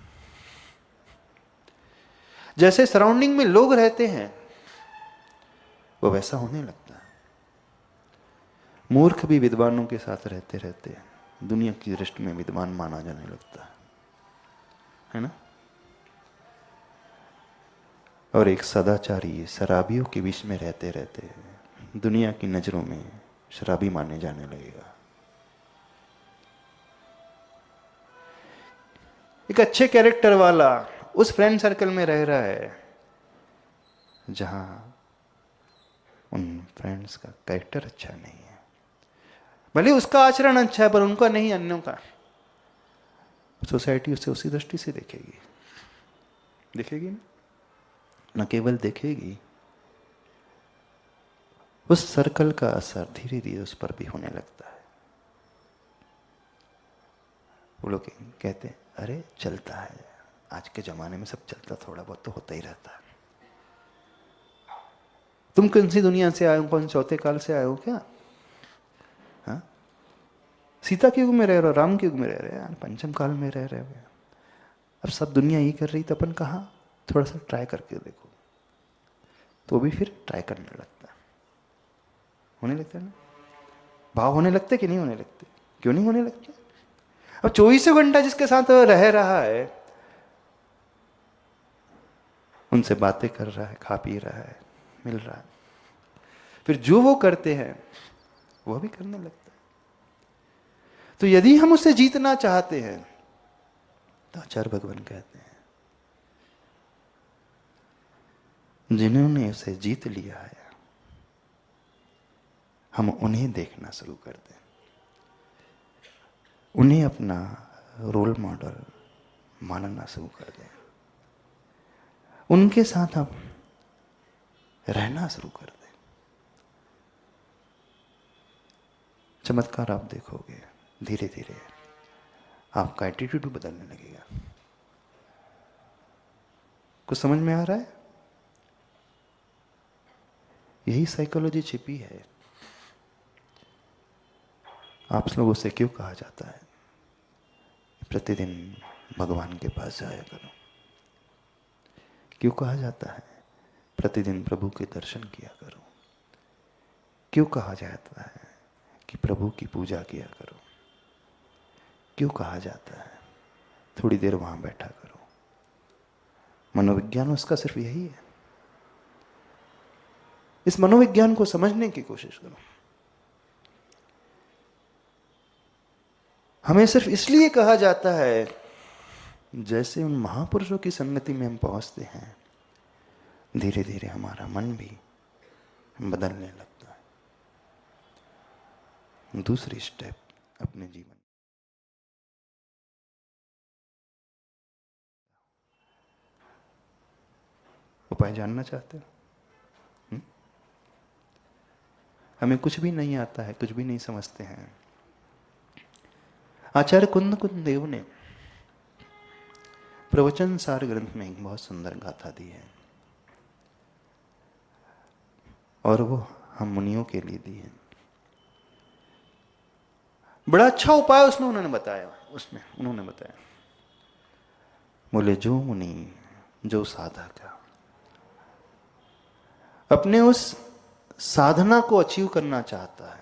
जैसे सराउंडिंग में लोग रहते हैं वो वैसा होने लगता है। मूर्ख भी विद्वानों के साथ रहते रहते दुनिया की दृष्टि में विद्वान माना जाने लगता है ना। और एक सदाचारी शराबियों के बीच में रहते रहते दुनिया की नजरों में शराबी माने जाने लगेगा। एक अच्छे कैरेक्टर वाला उस फ्रेंड सर्कल में रह रहा है जहां उन फ्रेंड्स का कैरेक्टर अच्छा नहीं है, भले उसका आचरण अच्छा है पर उनका नहीं, अन्यों का। सोसाइटी उसे उसी दृष्टि से देखेगी, देखेगी ना, न केवल देखेगी, उस सर्कल का असर धीरे धीरे उस पर भी होने लगता है। वो लोग कहते हैं अरे चलता है, आज के जमाने में सब चलता, थोड़ा बहुत तो होता ही रहता है। तुम कौन सी दुनिया से आए हो, कौन चौथे काल से आए हो क्या? हाँ, सीता के युग में रह रहे हो, राम के युग में रह रहे हैं, पंचम काल में रह रहे हो। अब सब दुनिया यही कर रही तो अपन कहाँ थोड़ा सा ट्राई करके देखो, तो भी फिर ट्राई करने लगता है। होने लगता है ना, भाव होने लगते कि नहीं होने लगते? क्यों नहीं होने लगते? अब 24 घंटा जिसके साथ रह रहा है, उनसे बातें कर रहा है, खा पी रहा है, मिल रहा है, फिर जो वो करते हैं वो भी करने लगता है। तो यदि हम उसे जीतना चाहते हैं तो आचार्य भगवान कहते हैं जिन्होंने उसे जीत लिया है हम उन्हें देखना शुरू कर दें, उन्हें अपना रोल मॉडल मानना शुरू कर दें, उनके साथ हम रहना शुरू कर दें। चमत्कार आप देखोगे, धीरे धीरे आपका एटीट्यूड बदलने लगेगा। कुछ समझ में आ रहा है? यही साइकोलॉजी छिपी है। आप लोगों से क्यों कहा जाता है प्रतिदिन भगवान के पास जाया करो? क्यों कहा जाता है प्रतिदिन प्रभु के दर्शन किया करो? क्यों कहा जाता है कि प्रभु की पूजा किया करो? क्यों कहा जाता है थोड़ी देर वहां बैठा करो? मनोविज्ञान उसका सिर्फ यही है। इस मनोविज्ञान को समझने की कोशिश करो। हमें सिर्फ इसलिए कहा जाता है, जैसे उन महापुरुषों की संगति में हम पहुंचते हैं धीरे धीरे हमारा मन भी बदलने लगता है। दूसरी स्टेप अपने जीवन, उपाय जानना चाहते हो? हमें कुछ भी नहीं आता है, कुछ भी नहीं समझते हैं। आचार्य कुंद देव ने प्रवचन सार ग्रंथ में एक बहुत सुंदर गाथा दी है और वो हम मुनियों के लिए दी है। बड़ा अच्छा उपाय उसमें उन्होंने बताया। बोले जो मुनि, जो साधक अपने उस साधना को अचीव करना चाहता है,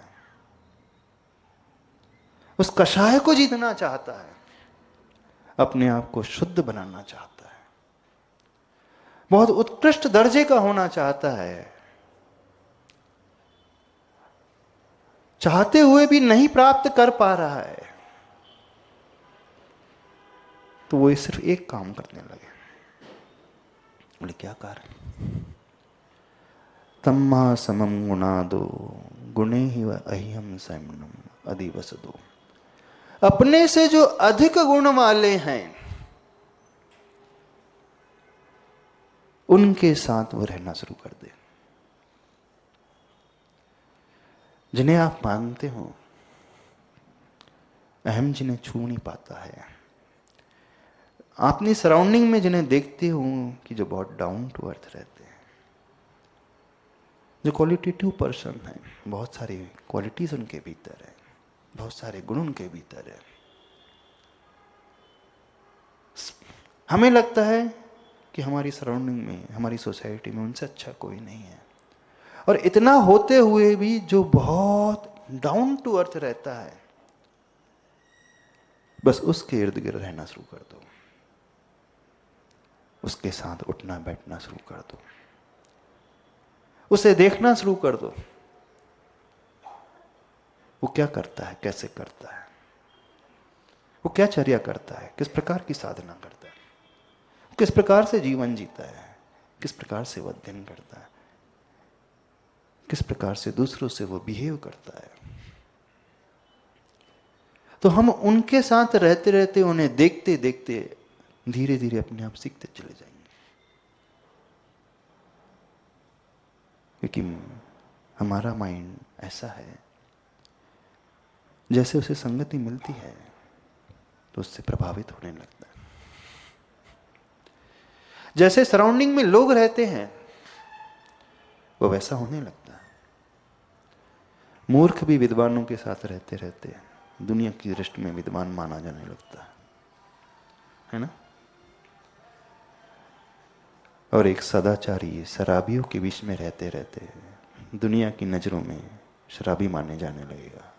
उस कषाय को जीतना चाहता है, अपने आप को शुद्ध बनाना चाहता है, बहुत उत्कृष्ट दर्जे का होना चाहता है, चाहते हुए भी नहीं प्राप्त कर पा रहा है, तो वो सिर्फ एक काम करने लगे। बोले क्या कारण? तम्मा समम गुणादो गुणे ही अह्यम सैमनम अधिवसदो। अपने से जो अधिक गुण वाले हैं उनके साथ वो रहना शुरू कर दे। जिन्हें आप मानते हो, अहम जिन्हें छू नहीं पाता है, अपनी सराउंडिंग में जिन्हें देखते हो कि जो बहुत डाउन टू अर्थ रहते हैं, जो क्वालिटेटिव पर्सन है, बहुत सारी क्वालिटीज उनके भीतर है, बहुत सारे गुण उनके भीतर है। हमें लगता है कि हमारी सराउंडिंग में, हमारी सोसाइटी में उनसे अच्छा कोई नहीं है, और इतना होते हुए भी जो बहुत डाउन टू अर्थ रहता है, बस उसके इर्द गिर्द रहना शुरू कर दो, उसके साथ उठना बैठना शुरू कर दो, उसे देखना शुरू कर दो, वो क्या करता है, कैसे करता है, वो क्या चर्या करता है, किस प्रकार की साधना करता है, किस प्रकार से जीवन जीता है, किस प्रकार से वो अध्ययन करता है, किस प्रकार से दूसरों से वो बिहेव करता है। तो हम उनके साथ रहते रहते, उन्हें देखते देखते धीरे धीरे अपने आप सीखते चले जाएंगे। क्योंकि हमारा माइंड ऐसा है, जैसे उसे संगति मिलती है तो उससे प्रभावित होने लगता है। जैसे सराउंडिंग में लोग रहते हैं वो वैसा होने लगता है। मूर्ख भी विद्वानों के साथ रहते रहते दुनिया की दृष्टि में विद्वान माना जाने लगता है ना? और एक सदाचारी शराबियों के बीच में रहते रहते दुनिया की नजरों में शराबी माने जाने लगेगा।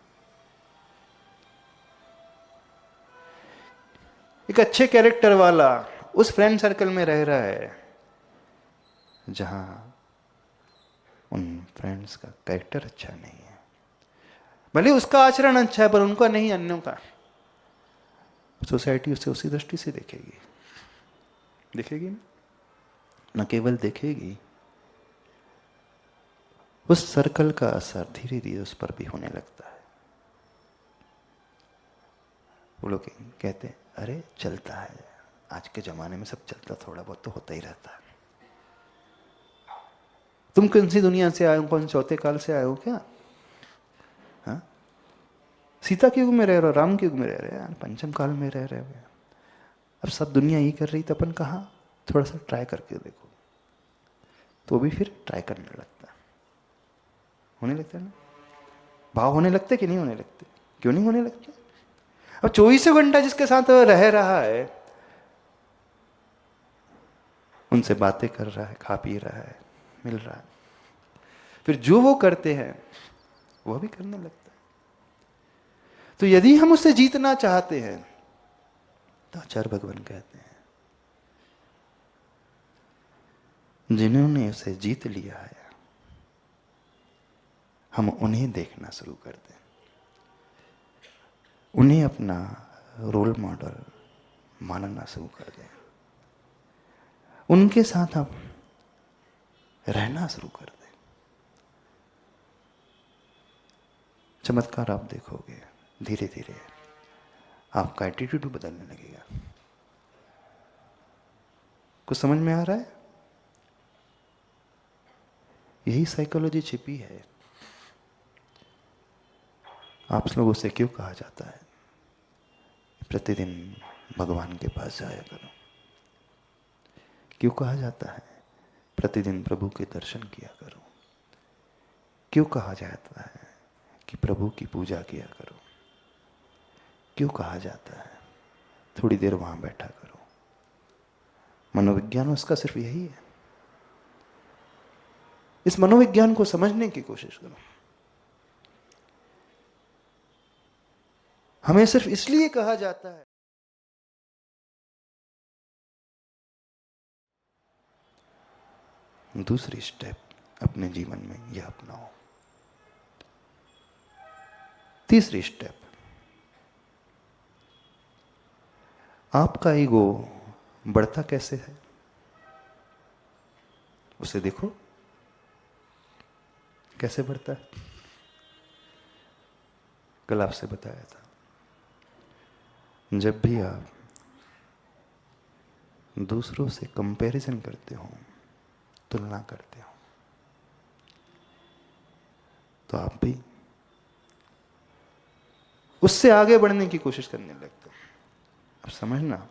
एक अच्छे कैरेक्टर वाला उस फ्रेंड सर्कल में रह रहा है जहां उन फ्रेंड्स का कैरेक्टर अच्छा नहीं है, भले उसका आचरण अच्छा है पर उनका नहीं, अन्यों का। सोसाइटी उसे उसी दृष्टि से देखेगी, देखेगी ना? न केवल देखेगी, उस सर्कल का असर धीरे धीरे उस पर भी होने लगता है। वो लोग कहते हैं अरे चलता है, आज के जमाने में सब चलता, थोड़ा बहुत तो होता ही रहता है। तुम कौन सी दुनिया से आए हो, कौन चौथे काल से आए हो क्या? हाँ, सीता के युग में रह रहे हो, राम के युग में रह रहे हैं, पंचम काल में रह रहे हो। अब सब दुनिया यही कर रही, तो अपन कहाँ थोड़ा सा ट्राई करके देखो, तो भी फिर ट्राई करने लगता है, होने लगता है ना? भाव होने लगते कि नहीं होने लगते? क्यों नहीं होने लगते? अब 24 घंटा जिसके साथ रह रहा है, उनसे बातें कर रहा है, खा पी रहा है, मिल रहा है, फिर जो वो करते हैं वो भी करने लगता है। तो यदि हम उसे जीतना चाहते हैं तो आचार्य भगवान कहते हैं जिन्होंने उसे जीत लिया है हम उन्हें देखना शुरू कर दें, उन्हें अपना रोल मॉडल मानना शुरू कर दें, उनके साथ हम रहना शुरू कर दें। चमत्कार आप देखोगे, धीरे धीरे आपका एटीट्यूड बदलने लगेगा। कुछ समझ में आ रहा है? यही साइकोलॉजी छिपी है। आप लोगों से क्यों कहा जाता है प्रतिदिन भगवान के पास जाया करो? क्यों कहा जाता है प्रतिदिन प्रभु के दर्शन किया करो? क्यों कहा जाता है कि प्रभु की पूजा किया करो? क्यों कहा जाता है थोड़ी देर वहां बैठा करो? मनोविज्ञान उसका सिर्फ यही है। इस मनोविज्ञान को समझने की कोशिश करो। हमें सिर्फ इसलिए कहा जाता है, दूसरी स्टेप अपने जीवन में यह अपनाओ। तीसरी स्टेप, आपका ईगो बढ़ता कैसे है? उसे देखो कैसे बढ़ता है। कल आपसे बताया था, जब भी आप दूसरों से कंपैरिजन करते हो, तुलना करते हो, तो आप भी उससे आगे बढ़ने की कोशिश करने लगते हो। अब समझना,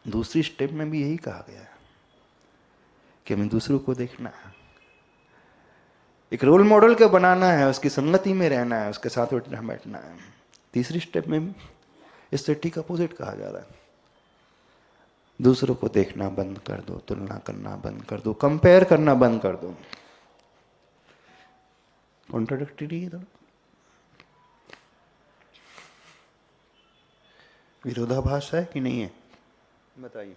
दूसरी स्टेप में भी यही कहा गया है कि हमें दूसरों को देखना है, एक रोल मॉडल को बनाना है, उसकी संगति में रहना है, उसके साथ उठना बैठना है। तीसरी स्टेप में इससे ठीक अपोजिट कहा जा रहा है, दूसरों को देखना बंद कर दो, तुलना करना बंद कर दो, कंपेयर करना बंद कर दो। कॉन्ट्राडिक्टरी है, विरोधाभास है कि नहीं है, बताइए।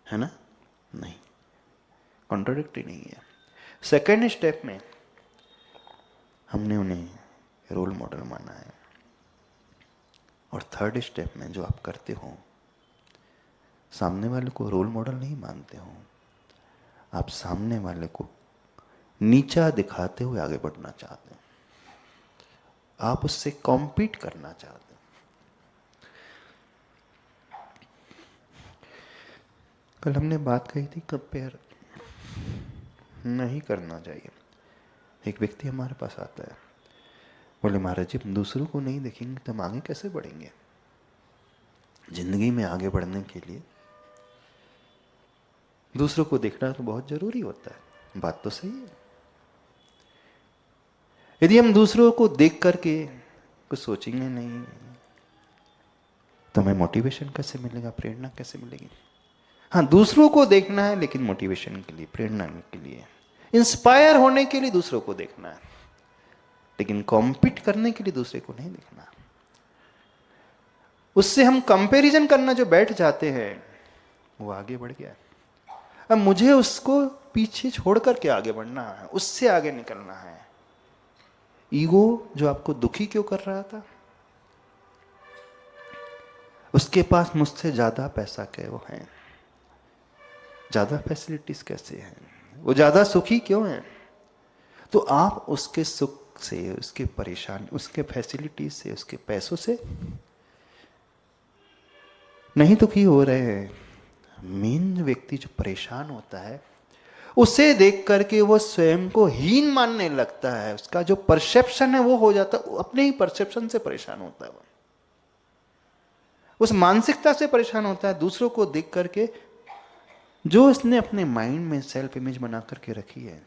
है ना? नहीं, कॉन्ट्राडिक्टरी नहीं है। सेकेंड स्टेप में हमने उन्हें रोल मॉडल माना है, और थर्ड स्टेप में जो आप करते हो, सामने वाले को रोल मॉडल नहीं मानते हो, आप सामने वाले को नीचा दिखाते हुए आगे बढ़ना चाहते हो, आप उससे कॉम्पीट करना चाहते हो। कल हमने बात कही थी कंपेयर नहीं करना चाहिए। एक व्यक्ति हमारे पास आता है, बोले महाराज जी हम दूसरों को नहीं देखेंगे तो हम आगे कैसे बढ़ेंगे। जिंदगी में आगे बढ़ने के लिए दूसरों को देखना तो बहुत जरूरी होता है, बात तो सही है। यदि हम दूसरों को देख करके कुछ सोचेंगे नहीं तो हमें मोटिवेशन कैसे मिलेगा, प्रेरणा कैसे मिलेगी। हाँ, दूसरों को देखना है, लेकिन मोटिवेशन के लिए, प्रेरणा के लिए, इंस्पायर होने के लिए दूसरों को देखना है, लेकिन कॉम्पीट करने के लिए दूसरे को नहीं देखना। उससे हम कंपैरिजन करना जो बैठ जाते हैं, वो आगे बढ़ गया। अब मुझे उसको पीछे छोड़ करके आगे बढ़ना है, उससे आगे निकलना है। ईगो जो आपको दुखी क्यों कर रहा था, उसके पास मुझसे ज्यादा पैसा क्यों वो है, ज्यादा फैसिलिटीज कैसे हैं, वो ज्यादा सुखी क्यों है। तो आप उसके सुख से, उसके परेशानी, उसके फैसिलिटीज से, उसके पैसों से नहीं दुखी हो रहे हैं। मेन व्यक्ति जो परेशान होता है, उसे देख करके वो स्वयं को हीन मानने लगता है। उसका जो परसेप्शन है वो हो जाता है, अपने ही परसेप्शन से परेशान होता है, वो उस मानसिकता से परेशान होता है, दूसरों को देख करके जो इसने अपने माइंड में सेल्फ इमेज बना करके रखी है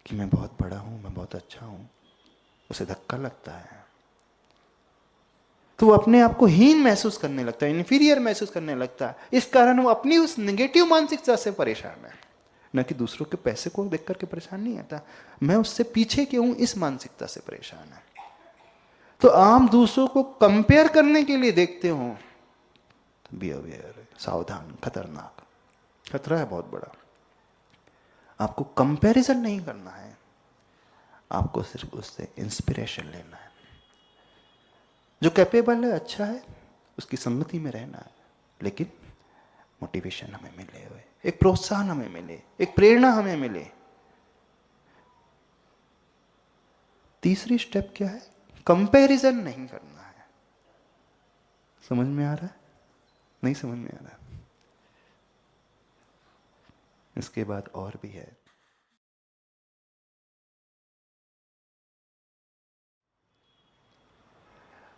कि मैं बहुत बड़ा हूं, मैं बहुत अच्छा हूं, उसे धक्का लगता है। तो वो अपने आप को हीन महसूस करने लगता है, इन्फीरियर महसूस करने लगता है। इस कारण वो अपनी उस नेगेटिव मानसिकता से परेशान है, न कि दूसरों के पैसे को देख करके परेशान नहीं आता, मैं उससे पीछे क्यों हूं, इस मानसिकता से परेशान है। तो आप दूसरों को कंपेयर करने के लिए देखते हो, तो बी अवेयर, सावधान, खतरनाक, खतरा है बहुत बड़ा। आपको कंपैरिजन नहीं करना है, आपको सिर्फ उससे इंस्पिरेशन लेना है। जो कैपेबल है, अच्छा है, उसकी संगति में रहना है, लेकिन मोटिवेशन हमें मिले हुए, एक प्रोत्साहन हमें मिले, एक प्रेरणा हमें मिले। तीसरी स्टेप क्या है, कंपैरिजन नहीं करना है। समझ में आ रहा है? नहीं समझ में आ रहा? इसके बाद और भी है।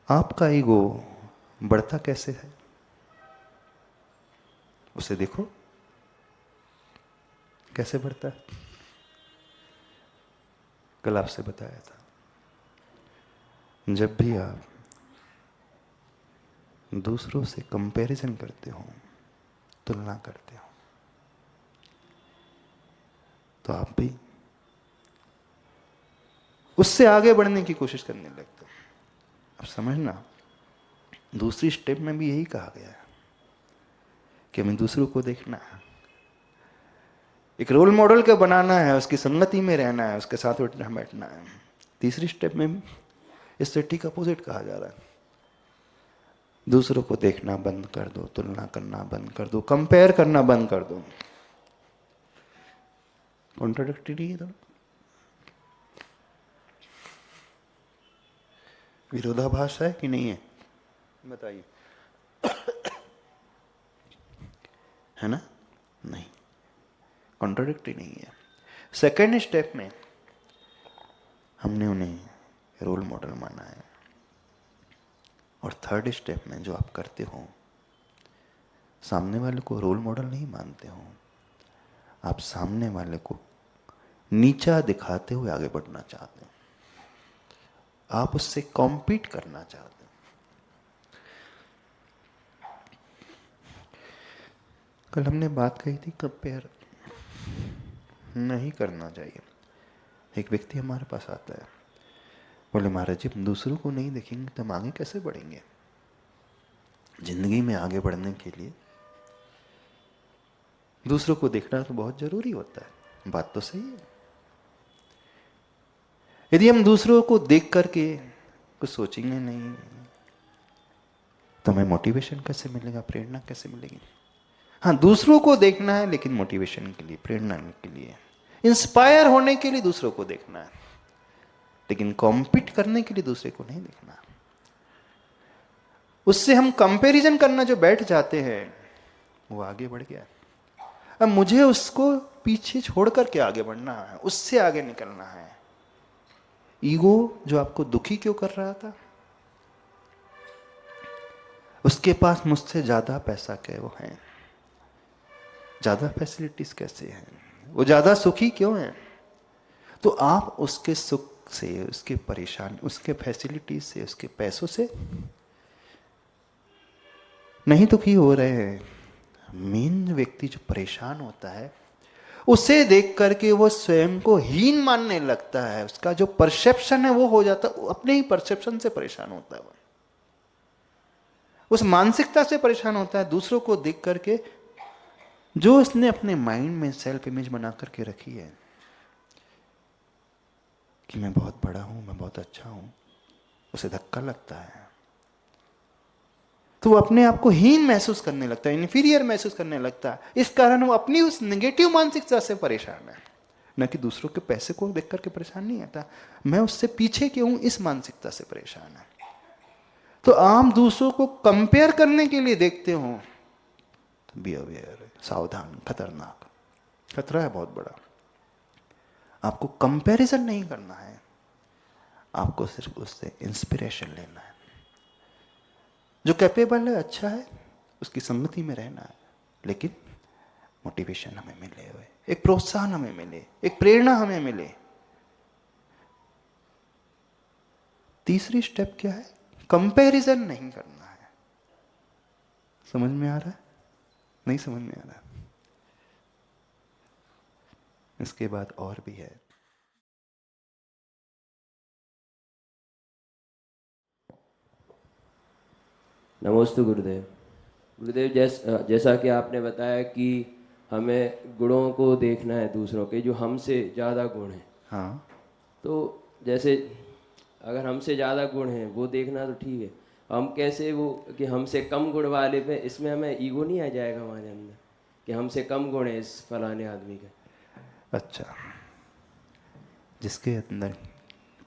आपका ईगो बढ़ता कैसे है, उसे देखो कैसे बढ़ता है। कल आपसे बताया था, जब भी आप दूसरों से कंपैरिजन करते हो, तुलना करते हो, तो आप भी उससे आगे बढ़ने की कोशिश करने लगते हो। अब समझना, दूसरी स्टेप में भी यही कहा गया है कि हमें दूसरों को देखना है, एक रोल मॉडल को बनाना है, उसकी संगति में रहना है, उसके साथ उठना बैठना है। तीसरी स्टेप में इससे ठीक अपोजिट कहा जा रहा है, दूसरों को देखना बंद कर दो, तुलना करना बंद कर दो, कंपेयर करना बंद कर दो। कॉन्ट्राडिक्टरी है, विरोधाभास है कि नहीं है, बताइए। है ना? नहीं, कॉन्ट्राडिक्टरी नहीं है। सेकेंड स्टेप में हमने उन्हें रोल मॉडल माना है, और थर्ड स्टेप में जो आप करते हो, सामने वाले को रोल मॉडल नहीं मानते हो, आप सामने वाले को नीचा दिखाते हुए आगे बढ़ना चाहते हो, आप उससे कॉम्पीट करना चाहते हो। कल हमने बात कही थी कंपेयर नहीं करना चाहिए। एक व्यक्ति हमारे पास आता है, बोले महाराज जी हम दूसरों को नहीं देखेंगे तो हम आगे कैसे बढ़ेंगे? जिंदगी में आगे बढ़ने के लिए दूसरों को देखना तो बहुत जरूरी होता है। बात तो सही है। यदि हम दूसरों को देख करके कुछ सोचेंगे नहीं तो हमें मोटिवेशन कैसे मिलेगा, प्रेरणा कैसे मिलेगी? हाँ, दूसरों को देखना है, लेकिन मोटिवेशन के लिए, प्रेरणा के लिए, इंस्पायर होने के लिए दूसरों को देखना है, लेकिन कॉम्पीट करने के लिए दूसरे को नहीं देखना। उससे हम कंपैरिजन करना जो बैठ जाते हैं, वो आगे बढ़ गया। अब मुझे उसको पीछे छोड़ करके आगे बढ़ना है, उससे आगे निकलना है। ईगो जो आपको दुखी क्यों कर रहा था? उसके पास मुझसे ज्यादा पैसा क्या वो है, ज्यादा फैसिलिटीज कैसे हैं, वो ज्यादा सुखी क्यों है? तो आप उसके सुख से, उसके परेशानी, उसके फैसिलिटीज से, उसके पैसों से नहीं दुखी हो रहे हैं। मेन व्यक्ति जो परेशान होता है, उसे देख करके वो स्वयं को हीन मानने लगता है। उसका जो परसेप्शन है वो हो जाता है, अपने ही परसेप्शन से परेशान होता है। वो उस मानसिकता से परेशान होता है, दूसरों को देख करके जो उसने अपने माइंड में सेल्फ इमेज बना करके रखी है कि मैं बहुत बड़ा हूं, मैं बहुत अच्छा हूं, उसे धक्का लगता है। तो वो अपने आप को हीन महसूस करने लगता है, इंफीरियर महसूस करने लगता है। इस कारण वो अपनी उस नेगेटिव मानसिकता से परेशान है, न कि दूसरों के पैसे को देख करके परेशान नहीं आता, मैं उससे पीछे क्यों हूं, इस मानसिकता से परेशान है। तो आप दूसरों को कंपेयर करने के लिए देखते हो तो बी अवेयर, सावधान, खतरनाक, खतरा है बहुत बड़ा। आपको कंपैरिजन नहीं करना है, आपको सिर्फ उससे इंस्पिरेशन लेना है। जो कैपेबल है, अच्छा है, उसकी संगति में रहना है, लेकिन मोटिवेशन हमें मिले हुए, एक प्रोत्साहन हमें मिले, एक प्रेरणा हमें मिले। तीसरी स्टेप क्या है? कंपैरिजन नहीं करना है। समझ में आ रहा है? नहीं समझ में आ रहा? इसके बाद और भी है। नमस्ते गुरुदेव। गुरुदेव, जैसा कि आपने बताया कि हमें गुणों को देखना है दूसरों के, जो हमसे ज़्यादा गुण हैं। हाँ, तो जैसे अगर हमसे ज़्यादा गुण हैं वो देखना तो ठीक है, हम कैसे वो कि हमसे कम गुण वाले पे, इसमें हमें ईगो नहीं आ जाएगा हमारे अंदर कि हमसे कम गुण है इस फलाने आदमी का? अच्छा, जिसके अंदर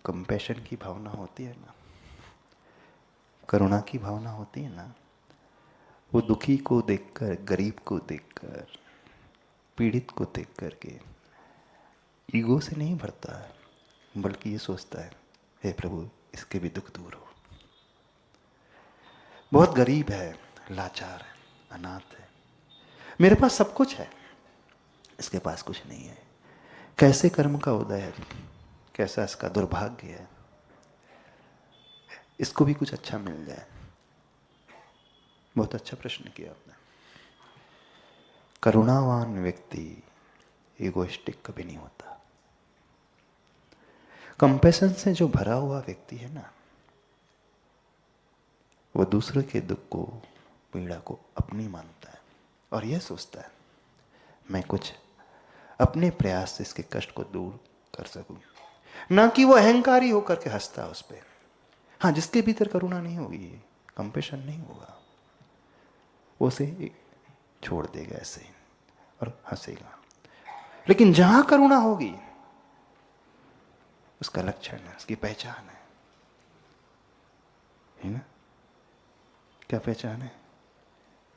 कंपैशन की भावना होती है ना, करुणा की भावना होती है ना, वो दुखी को देखकर, गरीब को देखकर, पीड़ित को देख करके ईगो से नहीं भरता है, बल्कि ये सोचता है, हे प्रभु इसके भी दुख दूर हो, बहुत गरीब है, लाचार है, अनाथ है, मेरे पास सब कुछ है, इसके पास कुछ नहीं है। कैसे कर्म का उदय है, कैसा इसका दुर्भाग्य है, इसको भी कुछ अच्छा मिल जाए। बहुत अच्छा प्रश्न किया आपने। करुणावान व्यक्ति ईगोइस्टिक कभी नहीं होता। कंपैशन से जो भरा हुआ व्यक्ति है ना, वो दूसरे के दुख को, पीड़ा को अपनी मानता है और यह सोचता है मैं कुछ अपने प्रयास से इसके कष्ट को दूर कर सकूं, ना कि वो अहंकारी होकर के हंसता है उस पर। हाँ, जिसके भीतर करुणा नहीं होगी, कंपेशन नहीं होगा, उसे छोड़ देगा ऐसे ही और हंसेगा। लेकिन जहां करुणा होगी उसका लक्षण है, उसकी पहचान है ना? क्या पहचान है?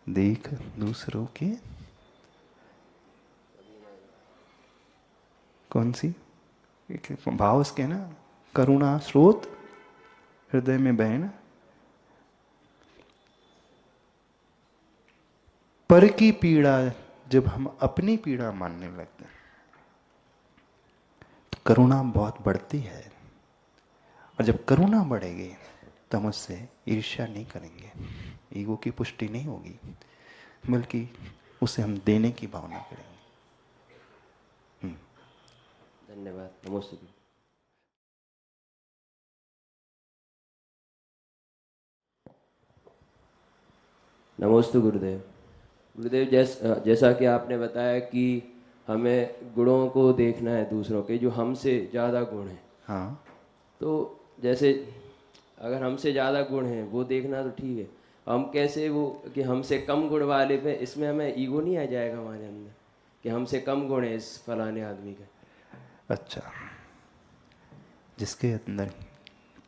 देख दूसरों के, कौन सी भाव उसके ना, करुणा स्रोत हृदय में बहन, पर की पीड़ा जब हम अपनी पीड़ा मानने लगते हैं तो करुणा बहुत बढ़ती है। और जब करुणा बढ़ेगी तो हम उससे ईर्ष्या नहीं करेंगे, ईगो की पुष्टि नहीं होगी, बल्कि उसे हम देने की भावना करेंगे। धन्यवाद। नमस्ते। नमस्ते गुरुदेव। गुरुदेव, जैसा कि आपने बताया कि हमें गुणों को देखना है दूसरों के, जो हमसे ज़्यादा गुण हैं। हाँ, तो जैसे अगर हमसे ज़्यादा गुण हैं वो देखना तो ठीक है, हम कैसे वो कि हमसे कम गुण वाले पे, इसमें हमें ईगो नहीं आ जाएगा हमारे अंदर कि हमसे कम गुण है इस फलाने आदमी का? अच्छा, जिसके अंदर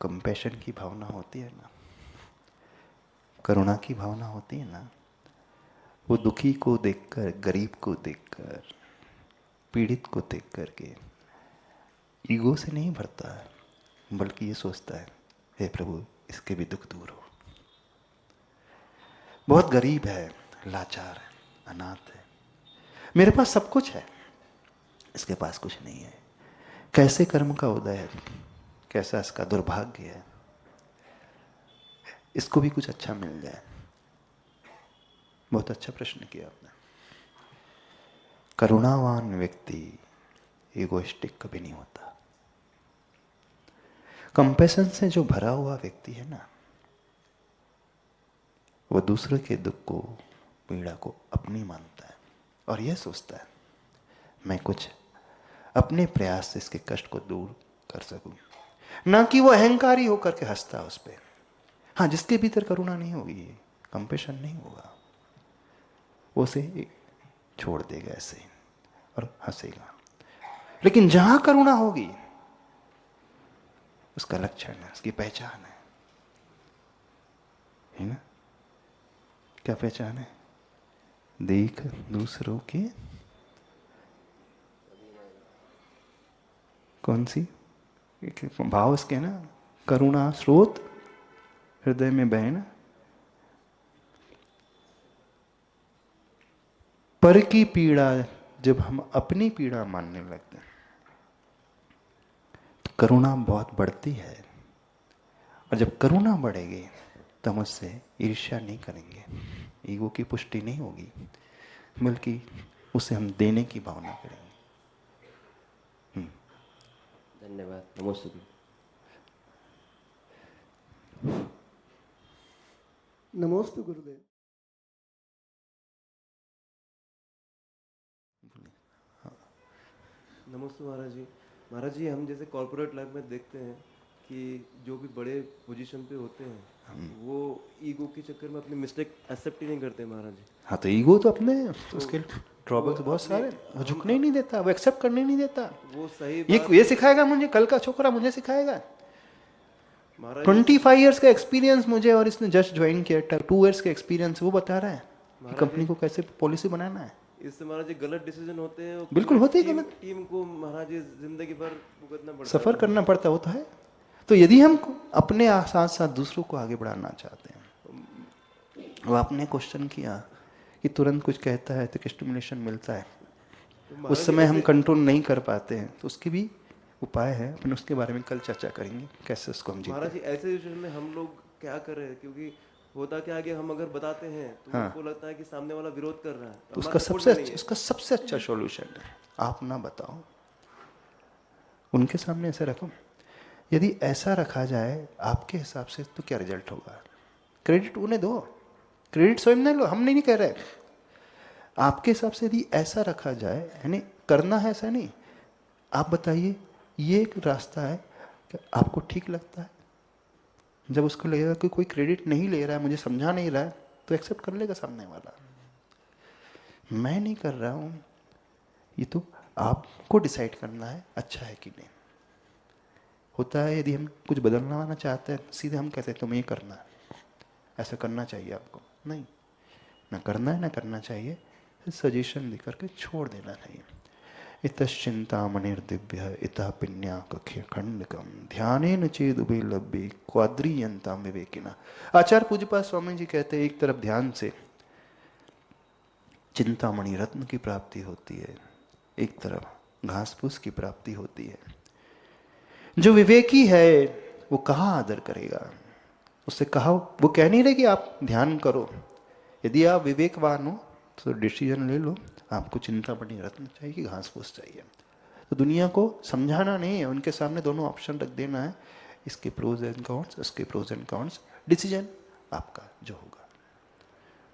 कंपैशन की भावना होती है ना, करुणा की भावना होती है ना, वो दुखी को देखकर, गरीब को देखकर, पीड़ित को देख करके ईगो से नहीं भरता है, बल्कि ये सोचता है, हे प्रभु इसके भी दुख दूर हो। बहुत गरीब है, लाचार है, अनाथ है, मेरे पास सब कुछ है, इसके पास कुछ नहीं है। कैसे कर्म का उदय है, कैसा इसका दुर्भाग्य है, इसको भी कुछ अच्छा मिल जाए। बहुत अच्छा प्रश्न किया आपने। करुणावान व्यक्ति ईगोइस्टिक कभी नहीं होता। कंपैशन से जो भरा हुआ व्यक्ति है ना, वो दूसरे के दुख को, पीड़ा को अपनी मानता है और यह सोचता है मैं कुछ अपने प्रयास से इसके कष्ट को दूर कर सकूं, ना कि वो अहंकारी होकर के हंसता है उस पर। हाँ, जिसके भीतर करुणा नहीं होगी, कंपैशन नहीं होगा, उसे छोड़ देगा ऐसे ही और हंसेगा। लेकिन जहां करुणा होगी उसका लक्षण है, उसकी पहचान है ना? क्या पहचान है? देख दूसरों के, कौन सी भाव उसके ना, करुणा स्रोत हृदय में बहन, पर की पीड़ा जब हम अपनी पीड़ा मानने लगते हैं तो करुणा बहुत बढ़ती है। और जब करुणा बढ़ेगी तो हम उससे ईर्ष्या नहीं करेंगे, ईगो की पुष्टि नहीं होगी, बल्कि उसे हम देने की भावना करेंगे। धन्यवाद। नमस्ते। नमस्ते गुरुदेव। नमस्ते महाराज जी। महाराज जी, हम जैसे कॉर्पोरेट लाइफ में देखते हैं कि जो भी बड़े पोजीशन पे होते हैं वो ईगो के चक्कर में अपनी मिस्टेक एक्सेप्ट ही नहीं करते महाराज जी। हाँ, तो ईगो तो अपने उसके ड्रॉबैक्स वो बहुत अपने- सारे, वो झुकने ही नहीं देता, वो एक्सेप्ट करने नहीं देता। वो सही ये बात ये सिखाएगा मुझे, कल का छोकरा मुझे सिखाएगा। महाराज 25 ईयर्स का एक्सपीरियंस मुझे, और इसने जस्ट ज्वाइन किया, 2 ईयर्स का एक्सपीरियंस, वो बता रहा है कि महाराज कंपनी जी, को कैसे पॉलिसी बनाना है। इससे महाराज जी गलत डिसीजन होते हैं और बिल्कुल पूरे होते ही टीम गलत, टीम को महाराज जी जिंदगी भर भुगतना पड़ता सफर है। करना पड़ता, वो तो है। तो यदि हम अपने साथ साथ दूसरों को आगे बढ़ाना चाहते हैं, वो आपने क्वेश्चन किया कि तुरंत कुछ कहता है तो स्टिमुलेशन मिलता है, तो उस महाराज जी समय हम ऐसे कंट्रोल नहीं कर पाते हैं, तो उसकी भी उपाय है, अपन उसके बारे में कल चर्चा करेंगे कैसे उसको हम महाराज जीते। जी ऐसे सिचुएशन में हम लोग क्या करें, क्योंकि होता क्या है कि हम अगर बताते हैं तो हाँ। उनको लगता है कि सामने वाला विरोध कर रहा है, तो हमारा सपोर्ट में नहीं है। उसका सबसे अच्छा सॉल्यूशन है, आप ना बताओ, उनके सामने ऐसे रखो। यदि ऐसा रखा जाए आपके हिसाब से तो क्या रिजल्ट होगा, क्रेडिट उन्हें दो, क्रेडिट स्वयं नहीं लो, हम नहीं कह रहे। आपके हिसाब से यदि ऐसा रखा जाए, यानी करना है ऐसा नहीं, आप बताइए ये एक रास्ता है कि आपको ठीक लगता है, जब उसको लगेगा कि कोई क्रेडिट नहीं ले रहा है, मुझे समझा नहीं रहा है, तो एक्सेप्ट कर लेगा सामने वाला। मैं नहीं कर रहा हूँ, ये तो आपको डिसाइड करना है अच्छा है कि नहीं। होता है यदि हम कुछ बदलना चाहते हैं, सीधे हम कहते हैं तुम्हें ये करना है, ऐसा करना चाहिए आपको। नहीं, ना करना है ना करना चाहिए, सजेशन दे करके छोड़ देना चाहिए। इतश्चिंतामणिर्दिव्य इतः पिन्याकखे खंडकम ध्यानेन चेदुबे लब्बे क्वाद्रियंताम विवेकिना। आचार्य पूज्यपाद स्वामी जी कहते हैं एक तरफ ध्यान से चिंतामणि रत्न की प्राप्ति होती है, एक तरफ घास फूस की प्राप्ति होती है। जो विवेकी है वो कहाँ आदर करेगा, उससे कहा, वो कह नहीं रहे कि आप ध्यान करो। यदि आप विवेकवान हो तो डिसीजन ले लो, आपको चिंतामणि रत्न चाहिए कि घास फूस चाहिए। तो दुनिया को समझाना नहीं है, उनके सामने दोनों ऑप्शन रख देना है, इसके प्रोज एंड कॉन्स, उसके प्रोज एंड कॉन्स, डिसीजन आपका जो होगा।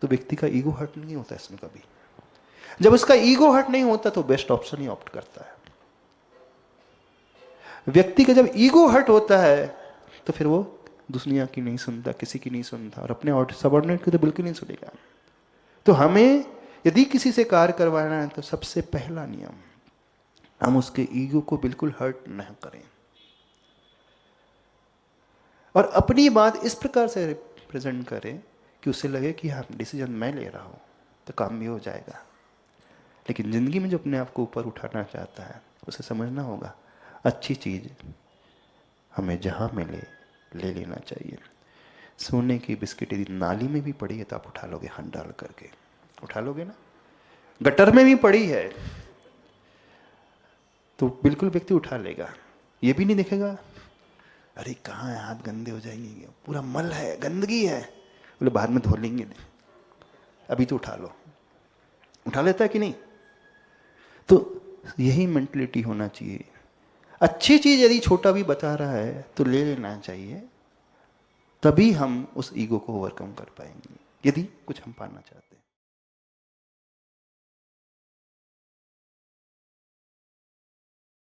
तो व्यक्ति का ईगो हर्ट नहीं होता इसमें कभी। जब उसका ईगो हर्ट नहीं होता तो बेस्ट ऑप्शन ही ऑप्ट करता है। व्यक्ति का जब ईगो हर्ट होता है तो फिर वो दुनिया की नहीं सुनता, किसी की नहीं सुनता, और अपने सबऑर्डिनेट की तो बिल्कुल नहीं सुनेगा। तो हमें यदि किसी से कार्य करवाना है तो सबसे पहला नियम, हम उसके ईगो को बिल्कुल हर्ट न करें, और अपनी बात इस प्रकार से रिप्रेजेंट करें कि उसे लगे कि हाँ डिसीजन मैं ले रहा हूं, तो काम भी हो जाएगा। लेकिन जिंदगी में जो अपने आप को ऊपर उठाना चाहता है उसे समझना होगा, अच्छी चीज हमें जहां मिले ले लेना चाहिए। सोने की बिस्किट यदि नाली में भी पड़ी है तो आप उठा लोगे, हाथ डाल करके उठा लोगे ना। गटर में भी पड़ी है तो बिल्कुल व्यक्ति उठा लेगा, ये भी नहीं देखेगा अरे कहाँ है, हाथ गंदे हो जाएंगे, पूरा मल है, गंदगी है, बोले बाद में धो लेंगे, अभी तो उठा लो। उठा लेता है कि नहीं? तो यही मेंटलिटी होना चाहिए। अच्छी चीज यदि छोटा भी बता रहा है तो ले लेना चाहिए, तभी हम उस ईगो को ओवरकम कर पाएंगे, यदि कुछ हम पाना चाहते हैं।